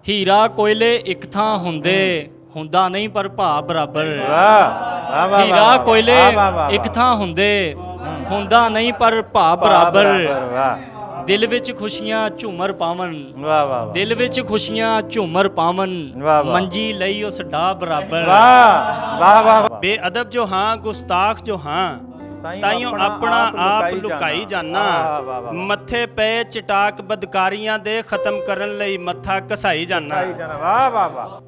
ਹੀਰਾ ਕੋਇਲੇ ਇੱਕ ਥਾਂ ਹੁੰਦੇ, ਹੁੰਦਾ ਨਹੀਂ ਪਰ ਭਾਅ ਬਰਾਬਰ। ਹੀਰਾ ਕੋਇਲੇ ਇੱਕ ਥਾਂ ਹੁੰਦੇ, ਹੁੰਦਾ ਨਹੀਂ ਪਰ ਭਾਅ ਬਰਾਬਰ। ਦਿਲ ਵਿੱਚ ਖੁਸ਼ੀਆਂ ਝੂਮਰ ਪਾਵਨ, ਦਿਲ ਵਿੱਚ ਖੁਸ਼ੀਆਂ ਝੂਮਰ ਪਾਵਨ, ਮੰਜੀ ਲਈ ਉਸ ਡਾ ਬਰਾਬਰ। ਬੇਅਦਬ ਜੋ ਹਾਂ, ਗੁਸਤਾਖ ਜੋ ਹਾਂ, ਤਾਈਓ ਆਪਣਾ ਆਪ ਲੁਕਾਈ ਜਾਨਾ। ਮੱਥੇ ਪਏ ਚਟਾਕ ਬਦਕਾਰੀਆਂ ਦੇ, ਖਤਮ ਕਰਨ ਲਈ ਮੱਥਾ ਘਸਾਈ ਜਾਨਾ। ਵਾਹ ਵਾਹ ਵਾਹ।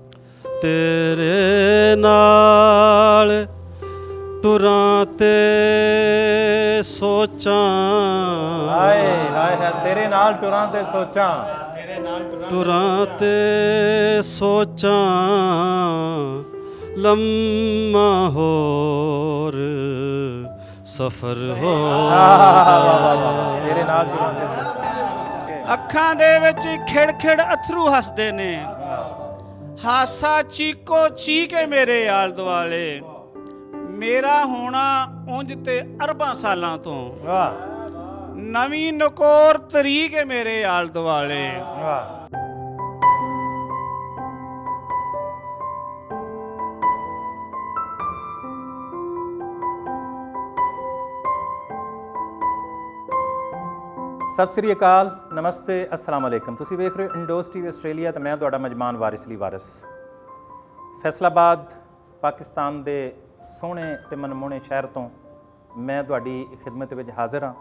ਤੇਰੇ ਨਾਲ ਟੁਰਾਂ ਤੇ ਸੋਚਾਂ, ਹਾਏ ਹਾਏ ਹਾਏ, ਤੇਰੇ ਨਾਲ ਟੁਰਾਂ ਤੇ ਸੋਚਾਂ, ਟੁਰਾਂ ਤੇ ਸੋਚਾਂ, ਲੰਮਾ ਹੋਰ ਸਫ਼ਰ ਹੋ ਤੇਰੇ ਨਾਲ ਟੁਰਾਂ ਤੇ ਸੋਚਾਂ। ਅੱਖਾਂ ਦੇ ਵਿੱਚ ਖਿੜ ਖਿੜ ਅਥਰੂ ਹੱਸਦੇ ਨੇ, ਹਾਸਾ ਚੀਕੋ ਚੀਕੇ ਮੇਰੇ ਆਲ ਦੁਆਲੇ। ਮੇਰਾ ਹੋਣਾ ਉਂਝ ਤੇ ਅਰਬਾਂ ਸਾਲਾਂ ਤੋਂ, ਵਾਹ ਨਵੀਂ ਨਕੋਰ ਤਰੀਕ ਹੈ ਮੇਰੇ ਆਲ ਦੁਆਲੇ। ਵਾਹ। ਸਤਿ ਸ੍ਰੀ ਅਕਾਲ, ਨਮਸਤੇ, ਅਸਲਾਮ ਵਾਲੇਕਮ। ਤੁਸੀਂ ਵੇਖ ਰਹੇ ਹੋ ਇੰਡੋਜ਼ ਟੀਵੀ ਆਸਟ੍ਰੇਲੀਆ ਤੇ ਮੈਂ ਤੁਹਾਡਾ ਮੇਜ਼ਬਾਨ ਵਾਰਿਸ ਅਲੀ ਵਾਰਿਸ। ਫੈਸਲਾਬਾਦ ਪਾਕਿਸਤਾਨ ਦੇ ਸੋਹਣੇ ਤੇ ਮਨਮੋਹਣੇ ਸ਼ਹਿਰ ਤੋਂ ਮੈਂ ਤੁਹਾਡੀ ਖਿਦਮਤ ਵਿੱਚ ਹਾਜ਼ਰ ਹਾਂ,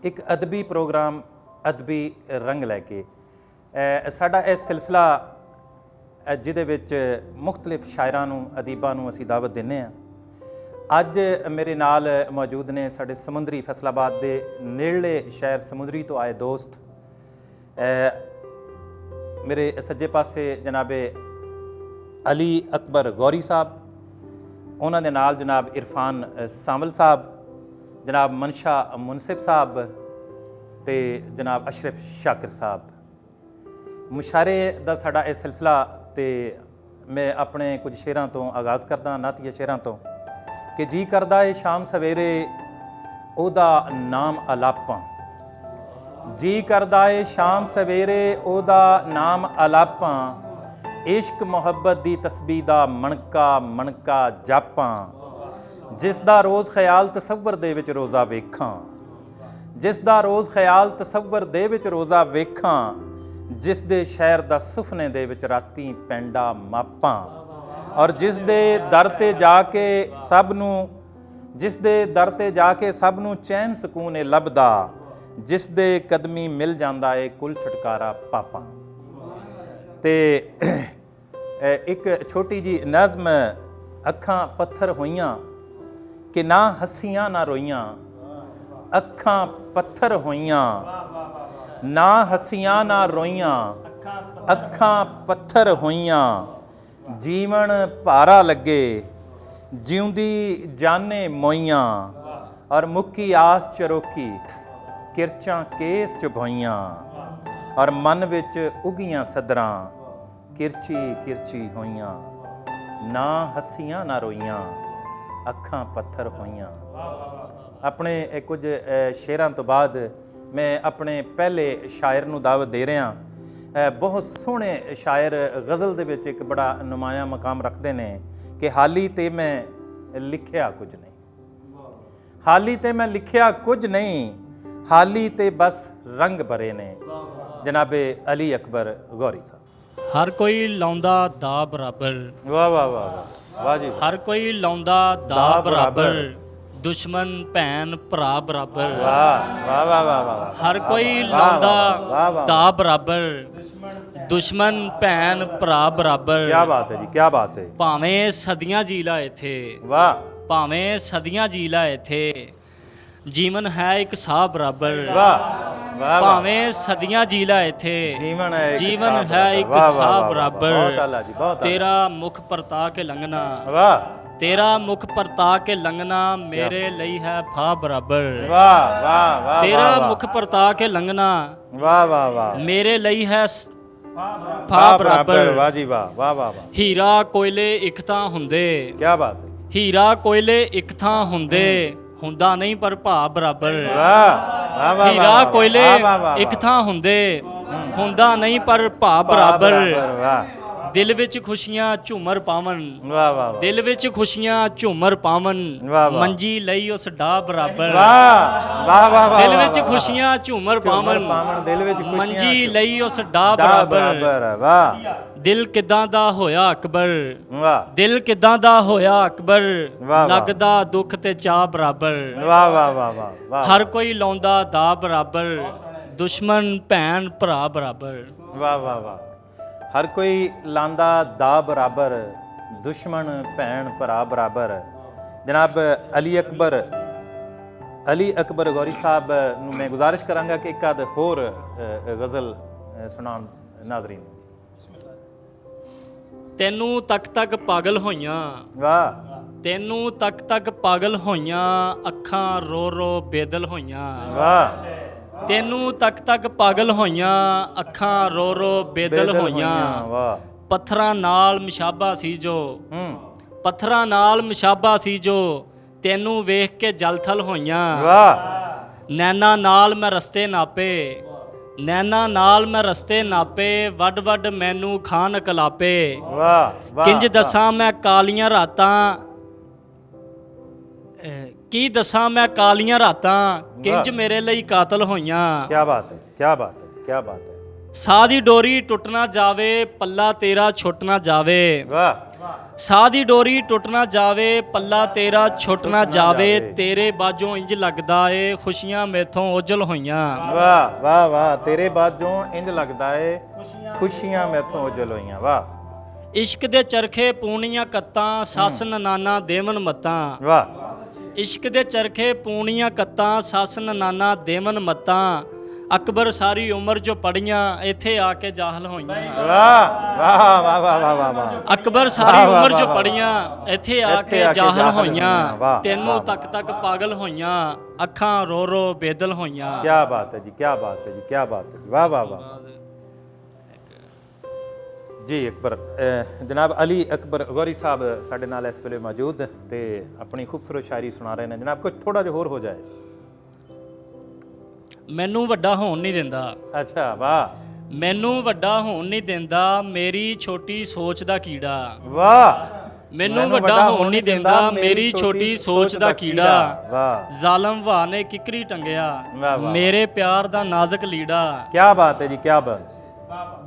ਇੱਕ ਅਦਬੀ ਪ੍ਰੋਗਰਾਮ ਅਦਬੀ ਰੰਗ ਲੈ ਕੇ। ਸਾਡਾ ਇਹ ਸਿਲਸਿਲਾ ਜਿਹਦੇ ਵਿੱਚ ਮੁਖਤਲਿਫ ਸ਼ਾਇਰਾਂ ਨੂੰ, ਅਦੀਬਾਂ ਨੂੰ ਅਸੀਂ ਦਾਵਤ ਦਿੰਦੇ ਹਾਂ। ਅੱਜ ਮੇਰੇ ਨਾਲ ਮੌਜੂਦ ਨੇ ਸਾਡੇ ਸਮੁੰਦਰੀ ਫੈਸਲਾਬਾਦ ਦੇ ਨੇੜਲੇ ਸ਼ਹਿਰ ਸਮੁੰਦਰੀ ਤੋਂ ਆਏ ਦੋਸਤ। ਮੇਰੇ ਸੱਜੇ ਪਾਸੇ ਜਨਾਬੇ ਅਲੀ ਅਕਬਰ ਗੌਰੀ ਸਾਹਿਬ, ਉਹਨਾਂ ਦੇ ਨਾਲ ਜਨਾਬ ਇਰਫਾਨ ਸਾਮਲ ਸਾਹਿਬ, ਜਨਾਬ ਮਨਸ਼ਾ ਮੁਨਸਿਫ ਸਾਹਿਬ ਤੇ ਜਨਾਬ ਅਸ਼ਰਫ ਸ਼ਾਕਿਰ ਸਾਹਿਬ। ਮੁਸ਼ਾਰੇ ਦਾ ਸਾਡਾ ਇਹ ਸਿਲਸਿਲਾ ਤੇ ਮੈਂ ਆਪਣੇ ਕੁਝ ਸ਼ੇਰਾਂ ਤੋਂ ਆਗਾਜ਼ ਕਰਦਾ, ਨਾਤੀਆ ਸ਼ੇਰਾਂ ਤੋਂ ਕਿ ਜੀ ਕਰਦਾ ਏ ਸ਼ਾਮ ਸਵੇਰੇ ਉਹਦਾ ਨਾਮ ਅਲਾਪਾਂ, ਜੀ ਕਰਦਾ ਏ ਸ਼ਾਮ ਸਵੇਰੇ ਉਹਦਾ ਨਾਮ ਅਲਾਪਾਂ, ਇਸ਼ਕ ਮੁਹੱਬਤ ਦੀ ਤਸਬੀਹ ਦਾ ਮਣਕਾ ਮਣਕਾ ਜਾਪਾਂ, ਜਿਸ ਦਾ ਰੋਜ਼ ਖਿਆਲ ਤਸੱਵਰ ਦੇ ਵਿੱਚ ਰੋਜ਼ਾ ਵੇਖਾਂ, ਜਿਸ ਦਾ ਰੋਜ਼ ਖਿਆਲ ਤਸੱਵਰ ਦੇ ਵਿੱਚ ਰੋਜ਼ਾ ਵੇਖਾਂ, ਜਿਸ ਦੇ ਸ਼ਹਿਰ ਦਾ ਸੁਫਨੇ ਦੇ ਵਿੱਚ ਰਾਤੀ ਪੈਂਡਾ ਮਾਪਾਂ, ਔਰ ਜਿਸ ਦੇ ਦਰ ਤੇ ਜਾ ਕੇ ਸਭ ਨੂੰ, ਜਿਸ ਦੇ ਦਰ ਤੇ ਜਾ ਕੇ ਸਭ ਨੂੰ ਚੈਨ ਸਕੂਨ ਏ ਲੱਭਦਾ, ਜਿਸ ਦੇ ਕਦਮੀ ਮਿਲ ਜਾਂਦਾ ਏ ਕੁੱਲ ਛੁਟਕਾਰਾ ਪਾਪਾਂ। ਤੇ ਇੱਕ ਛੋਟੀ ਜੀ ਨਜ਼ਮ, ਅੱਖਾਂ ਪੱਥਰ ਹੋਈਆਂ ਕਿ ਨਾ ਹੱਸੀਆਂ ਨਾ ਰੋਈਆਂ, ਅੱਖਾਂ ਪੱਥਰ ਹੋਈਆਂ ਨਾ ਹੱਸੀਆਂ ਨਾ ਰੋਈਆਂ, ਅੱਖਾਂ ਪੱਥਰ ਹੋਈਆਂ, ਜੀਵਨ ਭਾਰਾ ਲੱਗੇ ਜਿਉਂਦੀ ਜਾਨੇ ਮੋਈਆਂ, ਔਰ ਮੁੱਕੀ ਆਸ ਚਰੋਕੀ ਕਿਰਚਾਂ ਕੇਸ ਚੁਭਾਈਆਂ, ਔਰ ਮਨ ਵਿੱਚ ਉਗੀਆਂ ਸਦਰਾਂ ਕਿਰਚੀ ਕਿਰਚੀ ਹੋਈਆਂ, ਨਾ ਹੱਸੀਆਂ ਨਾ ਰੋਈਆਂ, ਅੱਖਾਂ ਪੱਥਰ ਹੋਈਆਂ। ਆਪਣੇ ਕੁਝ ਸ਼ੇਰਾਂ ਤੋਂ ਬਾਅਦ ਮੈਂ ਆਪਣੇ ਪਹਿਲੇ ਸ਼ਾਇਰ ਨੂੰ ਦਾਵਤ ਦੇ ਰਿਹਾ। ਬਹੁਤ ਸੋਹਣੇ ਸ਼ਾਇਰ ਗਜ਼ਲ ਦੇ ਵਿੱਚ ਇੱਕ ਬੜਾ ਨੁਮਾਇਆ ਮਕਾਮ ਰੱਖਦੇ ਨੇ ਕਿ ਹਾਲੀ ਤੇ ਮੈਂ ਲਿਖਿਆ ਕੁਝ ਨਹੀਂ, ਹਾਲੀ ਤੇ ਮੈਂ ਲਿਖਿਆ ਕੁਝ ਨਹੀਂ, ਹਾਲੀ ਤੇ ਬਸ ਰੰਗ ਭਰੇ ਨੇ। ਜਨਾਬੇ ਅਲੀ ਅਕਬਰ ਗੌਰੀ ਸਾਹਿਬ। ਹਰ ਕੋਈ ਲਾਉਂਦਾ ਦਾ ਬਰਾਬਰ, ਵਾਹ ਵਾਹ ਵਾਹ ਵਾਹ ਜੀ। ਹਰ ਕੋਈ ਲਾਉਂਦਾ ਦਾ ਬਰਾਬਰ, ਦੁਸ਼ਮਨ ਭੈਣ ਭਰਾ ਬਰਾਬਰ। ਵਾਹ ਵਾਹ ਵਾਹ ਵਾਹ ਵਾਹ। ਹਰ ਕੋਈ ਲਾਉਂਦਾ ਦਾ ਬਰਾਬਰ, ਦੁਸ਼ਮਨ ਭੈਣ ਭਰਾ ਬਰਾਬਰ। ਕੀ ਬਾਤ ਹੈ ਜੀ, ਕੀ ਬਾਤ ਹੈ। ਭਾਵੇਂ ਸਦੀਆਂ ਜੀ ਲਾ ਇੱਥੇ, ਵਾਹ। ਭਾਵੇਂ ਸਦੀਆਂ ਜੀ ਲਾ ਇੱਥੇ, ਜੀਵਨ ਹੈ ਇੱਕ ਸਾਹ ਬਰਾਬਰ। ਵਾਹ ਵਾਹ। ਭਾਵੇਂ ਸਦੀਆਂ ਜੀ ਲਾ ਇੱਥੇ, ਜੀਵਨ ਹੈ ਇੱਕ ਸਾਹ ਬਰਾਬਰ। ਬਹੁਤ ਆਲਾ ਜੀ, ਬਹੁਤ। ਤੇਰਾ ਮੁਖ ਪਰਤਾ ਕੇ ਲੰਘਣਾ, ਵਾਹ। ਤੇਰਾ ਮੁਖ ਪਰਤਾ ਕੇ ਲੰਘਣਾ, ਮੇਰੇ ਲਈ ਹੈ ਫਾ ਬਰਾਬਰ। ਵਾਹ ਵਾਹ ਵਾਹ। ਤੇਰਾ ਮੁਖ ਪਰਤਾ ਕੇ ਲੰਘਣਾ, ਵਾਹ ਵਾਹ ਵਾਹ, ਮੇਰੇ ਲਈ ਹੈ ਫਾ ਬਰਾਬਰ। ਵਾਹ ਜੀ ਵਾਹ ਵਾਹ ਵਾਹ ਵਾਹ। ਹੀਰਾ ਕੋਇਲੇ ਇੱਕ ਥਾਂ ਹੁੰਦੇ, ਕੀ ਬਾਤ ਹੈ। ਹੀਰਾ ਕੋਇਲੇ ਇੱਕ ਥਾਂ ਹੁੰਦੇ, ਹੁੰਦਾ ਨਹੀਂ ਪਰ ਭਾ ਬਰਾਬਰ। ਵਾਹ ਵਾਹ ਵਾਹ। ਹੀਰਾ ਕੋਇਲੇ ਇੱਕ ਥਾਂ ਹੁੰਦੇ, ਹੁੰਦਾ ਨਹੀਂ ਪਰ ਭਾ ਬਰਾਬਰ ਵਾਹ ਦਿਲ ਵਿੱਚ ਖੁਸ਼ੀਆਂ ਝੂਮਰ ਪਾਵਨ ਵਾਹ ਵਾਹ ਦਿਲ ਵਿੱਚ ਖੁਸ਼ੀਆਂ ਝੂਮਰ ਪਾਵਨ ਵਾਹ ਵਾਹ। ਮੰਜੀ ਲਈ ਉਸ ਡਾ ਬਰਾਬਰ ਵਾਹ ਵਾਹ ਵਾਹ ਦਿਲ ਵਿੱਚ ਖੁਸ਼ੀਆਂ ਝੂਮਰ ਪਾਵਨ ਦਿਲ ਵਿੱਚ ਖੁਸ਼ੀਆਂ ਮੰਜੀ ਲਈ ਉਸ ਡਾ ਬਰਾਬਰ ਬਰਾਬਰ ਵਾਹ ਦਿਲ ਕਿਦਾਂ ਦਾ ਹੋਇਆ ਅਕਬਰ ਵਾਹ ਦਿਲ ਕਿਦਾਂ ਦਾ ਹੋਇਆ ਅਕਬਰ ਵਾਹ ਵਾਹ। ਲੱਗਦਾ ਦੁੱਖ ਤੇ ਚਾਹ ਬਰਾਬਰ ਵਾਹ ਵਾਹ ਵਾਹ ਵਾਹ ਵਾਹ ਹਰ ਕੋਈ ਲਾਉਂਦਾ ਦਾ ਬਰਾਬਰ ਦੁਸ਼ਮਣ ਭੈਣ ਭਰਾ ਬਰਾਬਰ ਵਾਹ ਵਾਹ ਵਾਹ ਹਰ ਕੋਈ ਲਾਂਦਾ ਦਾ ਬਰਾਬਰ ਦੁਸ਼ਮਣ ਭੈਣ ਭਰਾ ਬਰਾਬਰ ਜਨਾਬ ਅਲੀ ਅਕਬਰ ਗੌਰੀ ਸਾਹਿਬ ਨੂੰ ਮੈਂ ਗੁਜ਼ਾਰਿਸ਼ ਕਰਾਂਗਾ ਕਿ ਇੱਕ ਆਧ ਹੋਰ ਗਜ਼ਲ ਸੁਣਾਉਣ ਨਾਜ਼ਰੀਨ। ਤੈਨੂੰ ਤੱਕ ਤੱਕ ਪਾਗਲ ਹੋਈਆਂ ਵਾਹ ਤੈਨੂੰ ਤੱਕ ਤੱਕ ਪਾਗਲ ਹੋਈਆਂ ਅੱਖਾਂ ਰੋ ਰੋ ਬੇਦਲ ਹੋਈਆਂ ਵਾਹ ਤੈਨੂੰ ਤੱਕ ਤੱਕ ਪਾਗਲ ਹੋਈਆਂ ਅੱਖਾਂ ਰੋ ਰੋ ਬੇਦਲ ਹੋਈਆਂ ਵਾਹ ਪੱਥਰਾਂ ਨਾਲ ਮਸ਼ਾਬਾ ਸੀ ਜੋ ਪੱਥਰਾਂ ਨਾਲ ਮਸ਼ਾਬਾ ਸੀ ਜੋ ਤੈਨੂੰ ਵੇਖ ਕੇ ਜਲਥਲ ਹੋਈਆਂ ਵਾਹ ਨੈਣਾ ਨਾਲ ਮੈਂ ਰਸਤੇ ਨਾਪੇ ਨੈਣਾ ਨਾਲ ਮੈਂ ਰਸਤੇ ਨਾਪੇ ਵੱਡ ਵੱਡ ਮੈਨੂੰ ਖਾਨ ਕਲਾਪੇ ਵਾਹ ਵਾਹ ਕਿੰਜ ਦੱਸਾਂ ਮੈਂ ਕਾਲੀਆਂ ਰਾਤਾਂ ਕੀ ਦੱਸਾਂ ਮੈਂ ਕਾਲੀਆਂ ਰਾਤਾਂ ਕਿੰਜ ਮੇਰੇ ਲਈ ਕਾਤਲ ਹੋਈਆਂ ਕੀ ਬਾਤ ਹੈ ਕੀ ਬਾਤ ਹੈ ਕੀ ਬਾਤ ਹੈ ਸਾਹ ਦੀ ਡੋਰੀ ਟੁੱਟ ਨਾ ਜਾਵੇ ਪੱਲਾ ਤੇਰਾ ਛੁੱਟ ਨਾ ਜਾਵੇ ਵਾਹ ਸਾਹ ਦੀ ਡੋਰੀ ਟੁੱਟ ਨਾ ਜਾਵੇ ਪੱਲਾ ਤੇਰਾ ਛੁੱਟ ਨਾ ਜਾਵੇ ਤੇਰੇ ਬਾਝੋਂ ਇੰਜ ਲੱਗਦਾ ਏ ਖੁਸ਼ੀਆਂ ਮੇਥੋਂ ਓਝਲ ਹੋਈਆਂ ਵਾਹ ਵਾਹ ਵਾਹ ਤੇਰੇ ਬਾਝੋਂ ਇੰਜ ਲੱਗਦਾ ਏ ਖੁਸ਼ੀਆਂ ਮੈਥੋਂ ਓਝਲ ਹੋਈਆਂ ਵਾਹ ਇਸ਼ਕ ਦੇ ਚਰਖੇ ਪੂਣੀਆਂ ਕੱਤਾਂ ਸੱਸ ਨਨਾਨਾ ਦੇਵਨ ਮੱਤਾਂ ਵਾਹ ਇਸ਼ਕ ਦੇ ਚਰਖੇ ਪੂਣੀਆਂ ਕੱਤਾਂ ਸੱਸ ਨਨਾਨਾ ਦੇਵਨ ਮੱਤਾਂ ਅਕਬਰ ਸਾਰੀ ਉਮਰ ਜੋ ਪੜੀਆਂ ਇੱਥੇ ਆ ਕੇ ਜਾਹਲ ਹੋਈਆਂ ਵਾਹ ਵਾਹ ਵਾਹ ਵਾਹ ਵਾਹ ਵਾਹ ਅਕਬਰ ਸਾਰੀ ਉਮਰ ਜੋ ਪੜੀਆਂ ਇੱਥੇ ਆ ਕੇ ਜਾਹਲ ਹੋਈਆਂ ਵਾਹ, ਤੈਨੂੰ ਤੱਕ ਤੱਕ ਪਾਗਲ ਹੋਈਆਂ ਅੱਖਾਂ ਰੋ ਰੋ ਬੇਦਲ ਹੋਈਆਂ ਕੀ ਬਾਤ ਹੈ ਜੀ ਕੀ ਬਾਤ ਹੈ ਜੀ ਕੀ ਬਾਤ ਹੈ ਜੀ ਵਾਹ ਵਾਹ ਵਾਹ ਜੀ ਅਕਬਰ ਜਨਾਬ ਅਲੀ ਅਕਬਰ ਗੌਰੀ ਸਾਹਿਬ ਸਾਡੇ ਨਾਲ ਇਸ ਵੇਲੇ ਮੌਜੂਦ ਤੇ ਆਪਣੀ ਖੂਬਸੂਰਤ ਸ਼ਾਇਰੀ ਸੁਣਾ ਰਹੇ ਨੇ ਜਨਾਬ ਕੁਝ ਥੋੜਾ ਜਿਹਾ ਹੋਰ ਹੋ ਜਾਏ ਮੈਨੂੰ ਵੱਡਾ ਹੋਣ ਨਹੀਂ ਦਿੰਦਾ ਅੱਛਾ ਵਾਹ ਮੈਨੂੰ ਵੱਡਾ ਹੋਣ ਨਹੀਂ ਦਿੰਦਾ ਮੇਰੀ ਛੋਟੀ ਸੋਚ ਦਾ ਕੀੜਾ ਵਾਹ ਮੈਨੂੰ ਵੱਡਾ ਹੋਣ ਨਹੀਂ ਦਿੰਦਾ ਮੇਰੀ ਛੋਟੀ ਸੋਚ ਦਾ ਕੀੜਾ ਵਾਹ ਜ਼ਾਲਮ ਵਾਹ ਨੇ ਕਿਕਰੀ ਟੰਗਿਆ ਵਾਹ ਵਾਹ ਮੇਰੇ ਪਿਆਰ ਦਾ ਨਾਜ਼ੁਕ ਲੀੜਾ ਕੀ ਬਾਤ ਹੈ ਜੀ ਕੀ ਬਾਤ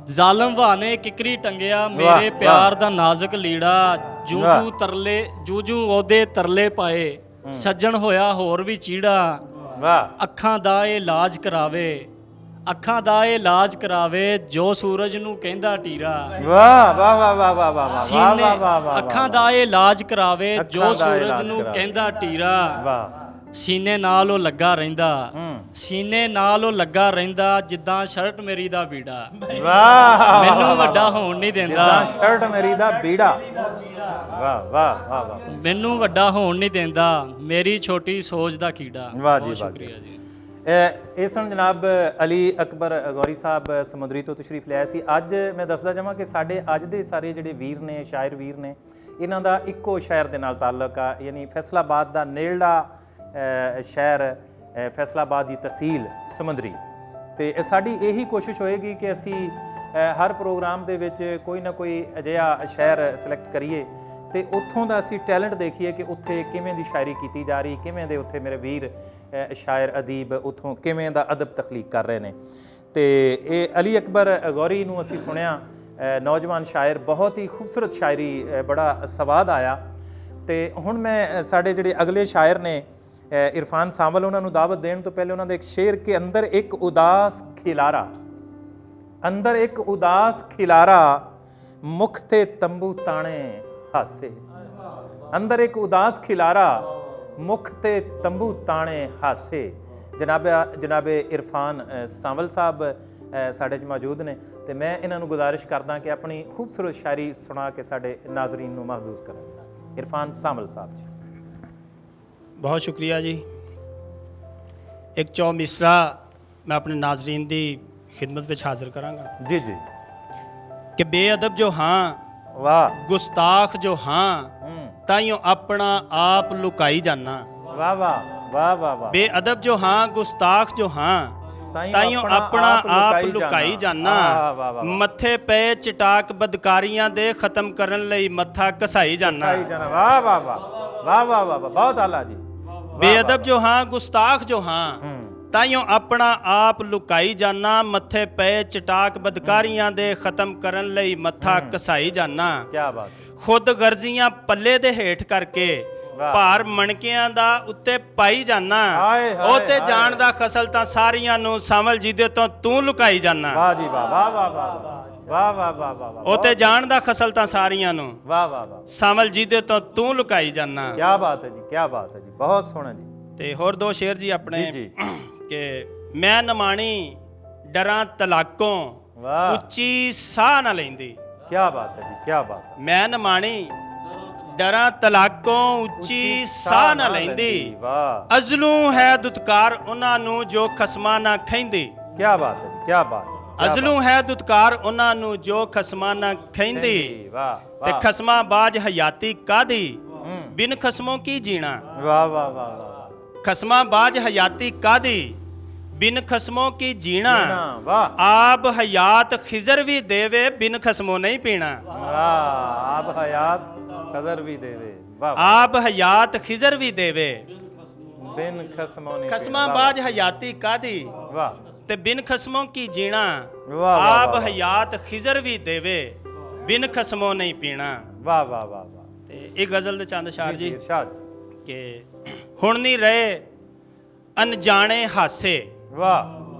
ਜ਼ਾਲਮ ਵਾਹ ਨੇ ਕਿਕਰੀ ਟੰਗਿਆ ਮੇਰੇ ਪਿਆਰ ਦਾ ਨਾਜ਼ੁਕ ਲੀੜਾ ਜੂ ਜੂ ਤਰਲੇ ਜੂ ਜੂ ਉਹਦੇ ਤਰਲੇ ਪਾਏ ਸੱਜਣ ਹੋਇਆ ਹੋਰ ਵੀ ਚੀੜਾ ਵਾਹ ਅੱਖਾਂ ਦਾ ਇਹ ਇਲਾਜ ਕਰਾਵੇ ਅੱਖਾਂ ਦਾ ਇਹ ਇਲਾਜ ਕਰਾਵੇ ਜੋ ਸੂਰਜ ਨੂੰ ਕਹਿੰਦਾ ਟੀਰਾ ਵਾਹ ਵਾਹ ਵਾਹ ਵਾਹ ਵਾਹ ਵਾਹ ਸੀਨੇ ਵਾਹ ਵਾਹ ਵਾਹ ਅੱਖਾਂ ਦਾ ਇਹ ਇਲਾਜ ਕਰਾਵੇ ਜੋ ਅੱਖਾਂ ਦਾ ਸੂਰਜ ਇਲਾਜ ਨੂੰ ਕਰਾਵੇ। ਕਹਿੰਦਾ ਟੀਰਾ ਵਾਹ ਸੀਨੇ ਨਾਲ ਉਹ ਲੱਗਾ ਰਹਿੰਦਾ ਹੂੰ ਸੀਨੇ ਨਾਲ ਉਹ ਲੱਗਾ ਰਹਿੰਦਾ ਜਿੱਦਾਂ ਸ਼ਰਟ ਮੇਰੀ ਦਾ ਬੀੜਾ ਵਾਹ ਮੈਨੂੰ ਵੱਡਾ ਹੋਣ ਨਹੀਂ ਦਿੰਦਾ ਜਿੱਦਾਂ ਸ਼ਰਟ ਮੇਰੀ ਦਾ ਬੀੜਾ ਵਾਹ ਵਾਹ ਵਾਹ ਵਾਹ ਮੈਨੂੰ ਵੱਡਾ ਹੋਣ ਨਹੀਂ ਦਿੰਦਾ ਮੇਰੀ ਛੋਟੀ ਸੋਚ ਦਾ ਕੀੜਾ ਵਾਹ ਜੀ ਵਾਹ ਸ਼ੁਕਰੀਆ ਜੀ ਇਹ ਸਨ ਜਨਾਬ ਅਲੀ ਅਕਬਰ ਗੌਰੀ ਸਾਹਿਬ ਸਮੁੰਦਰੀ ਤੋਂ ਤਸ਼ਰੀਫ ਲਿਆਏ ਸੀ ਅੱਜ ਮੈਂ ਦੱਸਦਾ ਜਾਵਾਂ ਕਿ ਸਾਡੇ ਅੱਜ ਦੇ ਸਾਰੇ ਜਿਹੜੇ ਵੀਰ ਨੇ ਸ਼ਾਇਰ ਵੀਰ ਨੇ ਇਹਨਾਂ ਦਾ ਇੱਕੋ ਸ਼ਹਿਰ ਦੇ ਨਾਲ ਤਾਲੁਕ ਆ ਯਾਨੀ ਫੈਸਲਾਬਾਦ ਦਾ ਨੇੜਲਾ ਸ਼ਹਿਰ ਫੈਸਲਾਬਾਦ ਦੀ ਤਹਿਸੀਲ ਸਮੁੰਦਰੀ ਤੇ ਸਾਡੀ ਇਹੀ ਕੋਸ਼ਿਸ਼ ਹੋਏਗੀ ਕਿ ਅਸੀਂ ਹਰ ਪ੍ਰੋਗਰਾਮ ਦੇ ਵਿੱਚ ਕੋਈ ਨਾ ਕੋਈ ਅਜਿਹਾ ਸ਼ਹਿਰ ਸਿਲੈਕਟ ਕਰੀਏ ਤੇ ਉੱਥੋਂ ਦਾ ਅਸੀਂ ਟੈਲੈਂਟ ਦੇਖੀਏ ਕਿ ਉੱਥੇ ਕਿਵੇਂ ਦੀ ਸ਼ਾਇਰੀ ਕੀਤੀ ਜਾ ਰਹੀ ਕਿਵੇਂ ਦੇ ਉੱਥੇ ਮੇਰੇ ਵੀਰ ਸ਼ਾਇਰ ਅਦੀਬ ਉੱਥੋਂ ਕਿਵੇਂ ਦਾ ਅਦਬ ਤਖਲੀਕ ਕਰ ਰਹੇ ਨੇ ਤੇ ਇਹ ਅਲੀ ਅਕਬਰ ਗੌਰੀ ਨੂੰ ਅਸੀਂ ਸੁਣਿਆ ਨੌਜਵਾਨ ਸ਼ਾਇਰ ਬਹੁਤ ਹੀ ਖੂਬਸੂਰਤ ਸ਼ਾਇਰੀ ਬੜਾ ਸਵਾਦ ਆਇਆ ਤੇ ਹੁਣ ਮੈਂ ਸਾਡੇ ਜਿਹੜੇ ਅਗਲੇ ਸ਼ਾਇਰ ਨੇ ਇਰਫਾਨ ਸਾਂਵਲ ਉਹਨਾਂ ਨੂੰ ਦਾਵਤ ਦੇਣ ਤੋਂ ਪਹਿਲੇ ਉਹਨਾਂ ਦੇ ਇੱਕ ਸ਼ੇਰ ਕੇ ਅੰਦਰ ਇੱਕ ਉਦਾਸ ਖਿਲਾਰਾ ਮੁਖ ਤੇ ਤੰਬੂ ਤਾਣੇ ਹਾਸੇ ਅੰਦਰ ਇੱਕ ਉਦਾਸ ਖਿਲਾਰਾ ਮੁਖ ਤੇ ਤੰਬੂ ਤਾਣੇ ਹਾਸੇ ਜਨਾਬੇ ਇਰਫਾਨ ਸਾਂਵਲ ਸਾਹਿਬ ਸਾਡੇ 'ਚ ਮੌਜੂਦ ਨੇ ਤੇ ਮੈਂ ਇਹਨਾਂ ਨੂੰ ਗੁਜ਼ਾਰਿਸ਼ ਕਰਦਾ ਕਿ ਆਪਣੀ ਖੂਬਸੂਰਤ ਸ਼ਾਇਰੀ ਸੁਣਾ ਕੇ ਸਾਡੇ ਨਾਜ਼ਰੀਨ ਨੂੰ ਮਹਿਜ਼ੂਜ਼ ਕਰਨ ਇਰਫਾਨ ਸਾਂਵਲ ਸਾਹਿਬ ਜੀ ਬਹੁਤ ਸ਼ੁਕਰੀਆ ਜੀ ਇੱਕ ਚੌ ਮਿਸਰਾ ਮੈਂ ਆਪਣੇ ਨਾਜ਼ਰੀਨ ਦੀ ਖਿਦਮਤ ਵਿੱਚ ਹਾਜ਼ਰ ਕਰਾਂਗਾ ਜੀ ਜੀ ਕਿ ਬੇਅਦਬ ਜੋ ਹਾਂ ਵਾਹ ਗੁਸਤਾਖ ਜੋ ਹਾਂ ਤਾਈਓ ਆਪਣਾ ਆਪ ਲੁਕਾਈ ਜਾਨਾ ਵਾਹ ਵਾਹ ਵਾਹ ਵਾਹ ਵਾਹ ਬੇਅਦਬ ਜੋ ਹਾਂ ਗੁਸਤਾਖ ਜੋ ਹਾਂ ਤਾਈਓ ਆਪਣਾ ਆਪ ਲੁਕਾਈ ਜਾਨਾ ਮੱਥੇ ਪਏ ਚਟਾਕ ਬਦਕਾਰੀਆਂ ਦੇ ਖਤਮ ਕਰਨ ਲਈ ਮੱਥਾ ਘਸਾਈ ਜਾਨਾ ਵਾਹ ਵਾਹ ਵਾਹ ਵਾਹ ਵਾਹ ਵਾਹ ਬਹੁਤ ਆਲਾ ਜੀ ਬੇਅਦਬ ਜੋ ਹਾਂ ਗੁਸਤਾਖ ਜੋ ਹਾਂ ਤਾਈਓ ਆਪਣਾ ਆਪ ਲੁਕਾਈ ਜਾਨਾ ਮੱਥੇ ਪਏ ਚਟਾਕ ਬਦਕਾਰੀਆਂ ਦੇ ਖਤਮ ਕਰਨ ਲਈ ਮੱਥਾ ਘਸਾਈ ਜਾਨਾ ਕੀ ਬਾਤ ਖੁਦ ਗਰਜ਼ੀਆਂ ਪੱਲੇ ਦੇ ਹੇਠ ਕਰਕੇ ਭਾਰ ਮਣਕਿਆਂ ਦਾ ਉੱਤੇ ਪਾਈ ਜਾਨਾ ਉਹ ਤੇ ਜਾਣ ਦਾ ਖਸਲ ਤਾਂ ਸਾਰੀਆਂ ਨੂੰ ਸਾਮਲ ਜੀਦੇ ਤੋਂ ਤੂੰ ਲੁਕਾਈ ਜਾਨਾ ਵਾਹ ਜੀ ਵਾਹ ਵਾਹ ਵਾਹ ਵਾਹ ਵਾਹ ਵਾਹ ਵਾਹ ਉਹ ਤੇ ਜਾਣ ਦਾ ਖਸਲ ਤਾਂ ਸਾਰੀਆਂ ਨੂੰ ਵਾਹ ਵਾਹ ਵਾਹ ਸਾਮਲ ਜੀਦੇ ਤੋਂ ਤੂੰ ਲੁਕਾਈ ਜਾਨਾ ਕੀ ਬਾਤ ਹੈ ਜੀ ਕੀ ਬਾਤ ਹੈ ਜੀ ਬਹੁਤ ਸੋਹਣਾ ਜੀ ਤੇ ਹੋਰ ਦੋ ਸ਼ੇਰ ਜੀ ਆਪਣੇ ਜੀ ਕਿ ਮੈਂ ਨਮਾਣੀ ਡਰਾਂ ਤਲਾਕੋਂ ਵਾਹ ਉੱਚੀ ਸਾਹ ਨਾ ਲੈਂਦੀ ਕੀ ਬਾਤ ਹੈ ਜੀ ਕੀ ਬਾਤ ਹੈ ਮੈਂ ਨਮਾਣੀ ਡਰਾਂ ਤਲਾਕੋਂ ਉੱਚੀ ਸਾਹ ਨਾ ਲੈਂਦੀ ਵਾਹ ਅਜ਼ਲੂ ਹੈ ਦੁਤਕਾਰ ਉਹਨਾਂ ਨੂੰ ਜੋ ਖਸਮਾਂ ਨਾ ਖੈਂਦੀ ਕੀ ਬਾਤ ਹੈ ਜੀ ਕੀ ਬਾਤ ਹੈ ਅਜ਼ਲੂ ਹੈ ਦੁਤਕਾਰ ਉਹਨਾਂ ਨੂੰ ਜੋ ਖਸਮਾਂ ਨਾ ਖੈਂਦੀ ਵਾਹ ਤੇ ਖਸਮਾਂ ਬਾਜ ਹਯਾਤੀ ਕਾਦੀ ਬਿਨ ਖਸਮੋਂ ਕੀ ਜੀਣਾ ਵਾਹ ਵਾਹ ਵਾਹ ਵਾਹ ਖਸਮਾਂ ਬਾਜ ਹਯਾਤੀ ਕਾਦੀ ਬਿਨ ਖਸਮੋਂ ਕੀ ਜੀਣਾ ਵਾਹ ਆਬ ਹਯਾਤ ਖਿਜ਼ਰ ਵੀ ਦੇਵੇ ਬਿਨ ਖਸਮੋਂ ਨਹੀਂ ਪੀਣਾ ਵਾਹ ਆਬ ਹਯਾਤ ਖਜ਼ਰ ਵੀ ਦੇਵੇ ਵਾਹ ਆਬ ਹਯਾਤ ਖਿਜ਼ਰ ਵੀ ਦੇਵੇ ਬਿਨ ਖਸਮੋਂ ਨਹੀਂ ਖਸਮਾਂ ਬਾਜ ਹਯਾਤੀ ਕਾਦੀ ਵਾਹ ਤੇ ਬਿਨ ਖਸਮੋਂ ਕੀ ਜੀਣਾ ਵਾਹ ਆਬ ਹਯਾਤ ਖਿਜ਼ਰ ਵੀ ਦੇਵੇ ਬਿਨ ਖਸਮੋਂ ਨਹੀਂ ਪੀਣਾ ਵਾਹ ਵਾਹ ਵਾਹ ਵਾਹ ਤੇ ਇਹ ਗਜ਼ਲ ਦੇ ਚੰਦ ਅਸ਼ਾਰ ਜੀ ਇਰਸ਼ਾਦ ਕਿ ਹੁਣ ਨਹੀਂ ਰਹੇ ਅਣਜਾਣੇ ਹਾਸੇ ਵਾਹ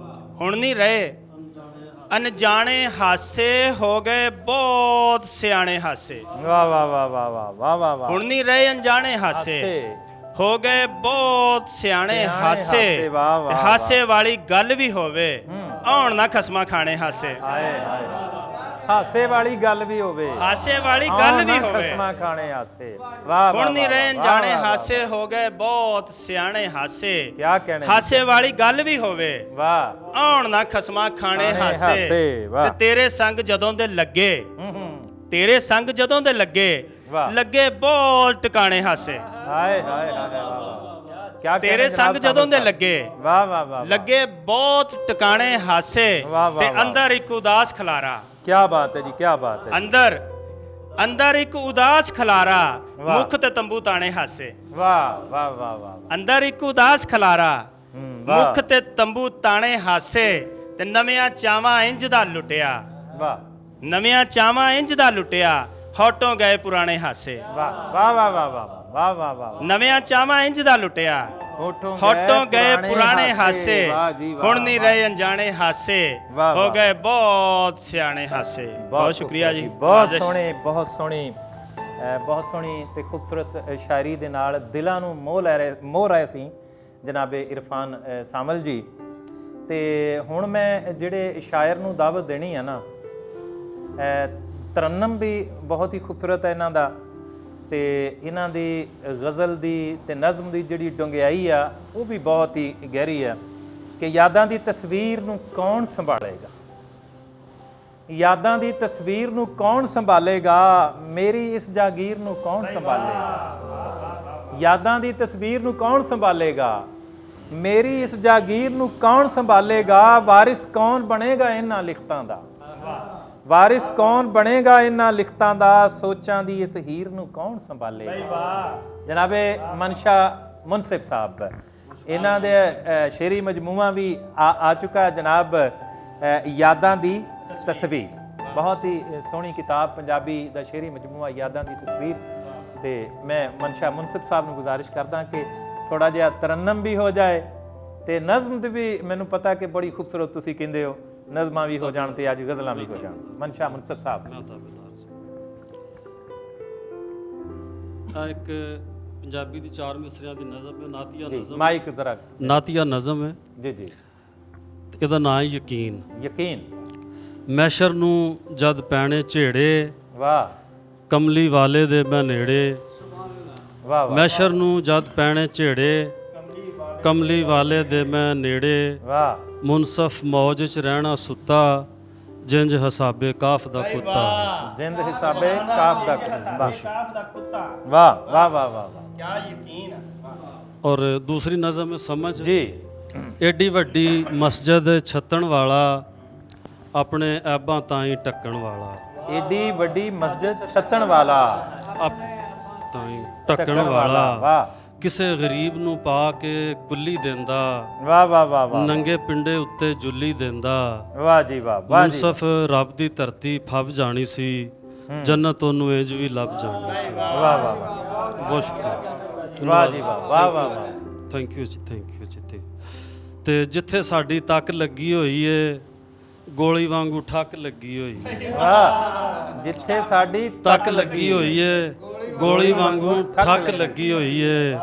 ਹੁਣ ਨਹੀਂ ਰਹੇ ਅਣਜਾਣੇ ਹਾਸੇ ਹੋ ਗਏ ਬਹੁਤ ਸਿਆਣੇ ਹਾਸੇ ਵਾਹ ਵਾਹ ਵਾਹ ਵਾਹ ਵਾਹ ਵਾਹ ਵਾਹ ਵਾਹ ਹੁਣ ਨਹੀਂ ਰਹੇ ਅਣਜਾਣੇ ਹਾਸੇ ਹੋ ਗਏ ਬਹੁਤ ਸਿਆਣੇ ਹਾਸੇ ਵਾਹ ਵਾਹ ਹਾਸੇ ਵਾਲੀ ਗੱਲ ਵੀ ਹੋਵੇ ਆਉਣ ਨਾ ਖਸਮਾਂ ਖਾਣੇ ਹਾਸੇ ਹਾਏ ਹਾਏ ਹਾਸੇ ਵਾਲੀ ਗੱਲ ਵੀ ਹੋਵੇ ਹਾਸੇ ਵਾਲੀ ਗੱਲ ਵੀ ਹੋਵੇ ਖਸਮਾਂ ਖਾਣੇ ਹਾਸੇ ਵਾਹ ਹੁਣ ਨਹੀਂ ਰਹੇ ਅਣਜਾਣੇ ਹਾਸੇ ਹੋ ਗਏ ਬਹੁਤ ਸਿਆਣੇ ਹਾਸੇ ਕੀ ਕਹਿਣੇ ਹਾਸੇ ਵਾਲੀ ਗੱਲ ਵੀ ਹੋਵੇ ਵਾਹ ਆਉਣ ਨਾ ਖਸਮਾਂ ਖਾਣੇ ਹਾਸੇ ਤੇ ਤੇਰੇ ਸੰਗ ਜਦੋਂ ਦੇ ਲੱਗੇ ਤੇਰੇ ਸੰਗ ਜਦੋਂ ਦੇ ਲੱਗੇ ਬਹੁਤ ਟਿਕਾਣੇ ਹਾਸੇ ਹਾਏ ਹਾਏ ਹਾਏ ਵਾਹ ਤੇਰੇ ਸੰਗ ਜਦੋਂ ਦੇ ਲੱਗੇ ਵਾਹ ਵਾਹ ਵਾਹ ਲੱਗੇ ਬਹੁਤ ਟਿਕਾਣੇ ਹਾਸੇ ਤੇ ਅੰਦਰ ਇੱਕ ਉਦਾਸ ਖਲਾਰਾ ਕੀ ਬਾਤ ਹੈ ਜੀ ਕੀ ਬਾਤ ਹੈ ਅੰਦਰ ਇੱਕ ਉਦਾਸ ਖਲਾਰਾ ਮੁਖ ਤੇ ਤੰਬੂ ਤਾਣੇ ਹਾਸੇ ਵਾਹ ਵਾਹ ਵਾਹ ਵਾਹ ਅੰਦਰ ਇੱਕ ਉਦਾਸ ਖਲਾਰਾ ਮੁਖ ਤੇ ਤੰਬੂ ਤਾਣੇ ਹਾਸੇ ਤੇ ਨਵਿਆਂ ਚਾਵਾਂ ਇੰਜ ਦਾ ਲੁੱਟਿਆ ਵਾਹ ਨਵਿਆਂ ਚਾਵਾਂ ਇੰਜ ਦਾ ਲੁੱਟਿਆ ਹੋਟੋਂ ਗਏ ਪੁਰਾਣੇ ਹਾਸੇ ਵਾਹ ਵਾਹ ਵਾਹ ਵਾਹ ਵਾਹ ਵਾਹ ਵਾਹ ਨਵਿਆਂ ਚਾਵਾਂ ਇੰਜ ਦਾ ਲੁੱਟਿਆ ਹੋਟੋਂ ਗਏ ਪੁਰਾਣੇ ਹਾਸੇ ਹੁਣ ਨਹੀਂ ਰਹੇ ਅਣਜਾਣੇ ਹਾਸੇ ਹੋ ਗਏ ਬਹੁਤ ਸਿਆਣੇ ਹਾਸੇ ਬਹੁਤ ਸ਼ੁਕਰੀਆ ਜੀ ਬਹੁਤ ਸੋਹਣੀ ਤੇ ਖੂਬਸੂਰਤ ਸ਼ਾਇਰੀ ਦੇ ਨਾਲ ਦਿਲਾਂ ਨੂੰ ਮੋਹ ਰਹੇ ਸੀ ਜਨਾਬੇ ਇਰਫਾਨ ਸਾਮਲ ਜੀ ਤੇ ਹੁਣ ਮੈਂ ਜਿਹੜੇ ਸ਼ਾਇਰ ਨੂੰ ਦਾਵਤ ਦੇਣੀ ਆ ਨਾ ਤਰਨਮ ਵੀ ਬਹੁਤ ਹੀ ਖੂਬਸੂਰਤ ਹੈ ਇਹਨਾਂ ਦਾ ਤੇ ਇਹਨਾਂ ਦੀ ਗਜ਼ਲ ਦੀ ਤੇ ਨਜ਼ਮ ਦੀ ਜਿਹੜੀ ਡੁੰਗਿਆਈ ਆ ਉਹ ਵੀ ਬਹੁਤ ਹੀ ਗਹਿਰੀ ਆ ਕਿ ਯਾਦਾਂ ਦੀ ਤਸਵੀਰ ਨੂੰ ਕੌਣ ਸੰਭਾਲੇਗਾ ਯਾਦਾਂ ਦੀ ਤਸਵੀਰ ਨੂੰ ਕੌਣ ਸੰਭਾਲੇਗਾ ਮੇਰੀ ਇਸ ਜਾਗੀਰ ਨੂੰ ਕੌਣ ਸੰਭਾਲੇਗਾ ਯਾਦਾਂ ਦੀ ਤਸਵੀਰ ਨੂੰ ਕੌਣ ਸੰਭਾਲੇਗਾ ਮੇਰੀ ਇਸ ਜਾਗੀਰ ਨੂੰ ਕੌਣ ਸੰਭਾਲੇਗਾ ਵਾਰਿਸ ਕੌਣ ਬਣੇਗਾ ਇਹਨਾਂ ਲਿਖਤਾਂ ਦਾ ਵਾਰਿਸ ਕੌਣ ਬਣੇਗਾ ਇਹਨਾਂ ਲਿਖਤਾਂ ਦਾ ਸੋਚਾਂ ਦੀ ਇਸ ਹੀਰ ਨੂੰ ਕੌਣ ਸੰਭਾਲੇਗਾ ਜਨਾਬੇ ਮਨਸ਼ਾ ਮੁਨਸਿਫ ਸਾਹਿਬ ਇਹਨਾਂ ਦੇ ਸ਼ੇਰੀ ਮਜਮੂਆ ਵੀ ਆ ਚੁੱਕਾ ਜਨਾਬ ਯਾਦਾਂ ਦੀ ਤਸਵੀਰ ਬਹੁਤ ਹੀ ਸੋਹਣੀ ਕਿਤਾਬ ਪੰਜਾਬੀ ਦਾ ਸ਼ੇਰੀ ਮਜਮੂਆ ਯਾਦਾਂ ਦੀ ਤਸਵੀਰ ਤੇ ਮੈਂ ਮਨਸ਼ਾ ਮੁਨਸਿਫ ਸਾਹਿਬ ਨੂੰ ਗੁਜ਼ਾਰਿਸ਼ ਕਰਦਾ ਕਿ ਥੋੜਾ ਜਿਹਾ ਤਰਨਮ ਵੀ ਹੋ ਜਾਏ ਤੇ ਨਜ਼ਮ ਦੀ ਵੀ ਮੈਨੂੰ ਪਤਾ ਕਿ ਬੜੀ ਖੂਬਸੂਰਤ ਤੁਸੀਂ ਕਹਿੰਦੇ ਹੋ ਨਜ਼ਮਾਂ ਵੀ ਹੋ ਜਾਣ ਤੇ ਅੱਜ ਗਜ਼ਲਾਂ ਵੀ ਹੋ ਜਾਣ ਮਨਸ਼ਾ ਮੁਨਸਿਫ ਸਾਹਿਬ ਇੱਕ ਪੰਜਾਬੀ ਦੀ 4 ਮਿਸਰਿਆਂ ਦੀ ਨਜ਼ਮ ਹੈ ਨਾਤੀਆ ਨਜ਼ਮ ਮਾਈਕ ਜ਼ਰਾ ਨਾਤੀਆ ਨਜ਼ਮ ਹੈ ਜੀ ਇਹਦਾ ਨਾਂ ਹੈ ਯਕੀਨ ਮੈਸ਼ਰ ਨੂੰ ਜਦ ਪੈਣੇ ਝੇੜੇ ਵਾਹ ਕਮਲੀ ਵਾਲੇ ਦੇ ਮੈਂ ਨੇੜੇ ਵਾਹ ਮੈਸ਼ਰ ਨੂੰ ਜਦ ਪੈਣੇ ਝੇੜੇ ਕਮਲੀ ਵਾਲੇ ਦੇ ਮੈਂ ਨੇੜੇ ਵਾਹ ਮੁਨਸਫ ਮੌਜ ਚ ਰਹਿਣਾ ਸੁੱਤਾ ਜਿੰਜ ਹਿਸਾਬੇ ਕਾਫ ਦਾ ਕੁੱਤਾ ਜਿੰਦ ਹਿਸਾਬੇ ਕਾਫ ਦਾ ਕੁੱਤਾ ਵਾਹ ਵਾਹ ਵਾਹ ਵਾਹ ਕੀ ਯਕੀਨ और दूसरी नज़म में समझ जी ਏਡੀ ਵੱਡੀ ਮਸਜਿਦ ਛੱਤਣ ਵਾਲਾ, ਆਪਣੇ ਐਬਾਂ ਤਾਈਂ ਟੱਕਣ ਵਾਲਾ, ਏਡੀ ਵੱਡੀ ਮਸਜਿਦ ਛੱਤਣ ਵਾਲਾ, ਤਾਈਂ ਟੱਕਣ ਵਾਲਾ, ਵਾਹ ਕਿਸੇ ਗਰੀਬ ਨੂੰ ਪਾ ਕੇ ਕੁੱਲੀ ਦਿੰਦਾ, ਵਾਹ ਵਾਹ ਵਾਹ ਵਾਹ, ਨੰਗੇ ਪਿੰਡੇ ਉੱਤੇ ਜੁੱਲੀ ਦਿੰਦਾ। ਵਾਹ ਜੀ ਵਾਹ, ਵਾਹ ਜੀ ਮੁਨਸਫ ਰੱਬ ਦੀ ਧਰਤੀ ਫੱਬ ਜਾਣੀ ਸੀ, ਜੰਨਤ ਉਹਨੂੰ ਇੰਜ ਵੀ ਲੱਭ ਜਾਣੀ ਸੀ। ਵਾਹ ਵਾਹ ਵਾਹ, ਬਹੁਤ ਸ਼ੁਕਰੀਆ। ਵਾਹ ਜੀ ਵਾਹ, ਵਾਹ ਵਾਹ ਵਾਹ, ਥੈਂਕ ਯੂ ਜੀ, ਥੈਂਕ ਯੂ ਜੀ। ਤੇ ਜਿੱਥੇ ਸਾਡੀ ਤੱਕ ਲੱਗੀ ਹੋਈ ਏ, ਗੋਲੀ ਵਾਂਗੂ ਠੱਕ ਲੱਗੀ ਹੋਈ ਏ। ਵਾਹ, ਜਿੱਥੇ ਸਾਡੀ ਤੱਕ ਲੱਗੀ ਹੋਈ ਏ, ਗੋਲੀ ਵਾਂਗੂ ਠੱਕ ਲੱਗੀ ਹੋਈ ਏ,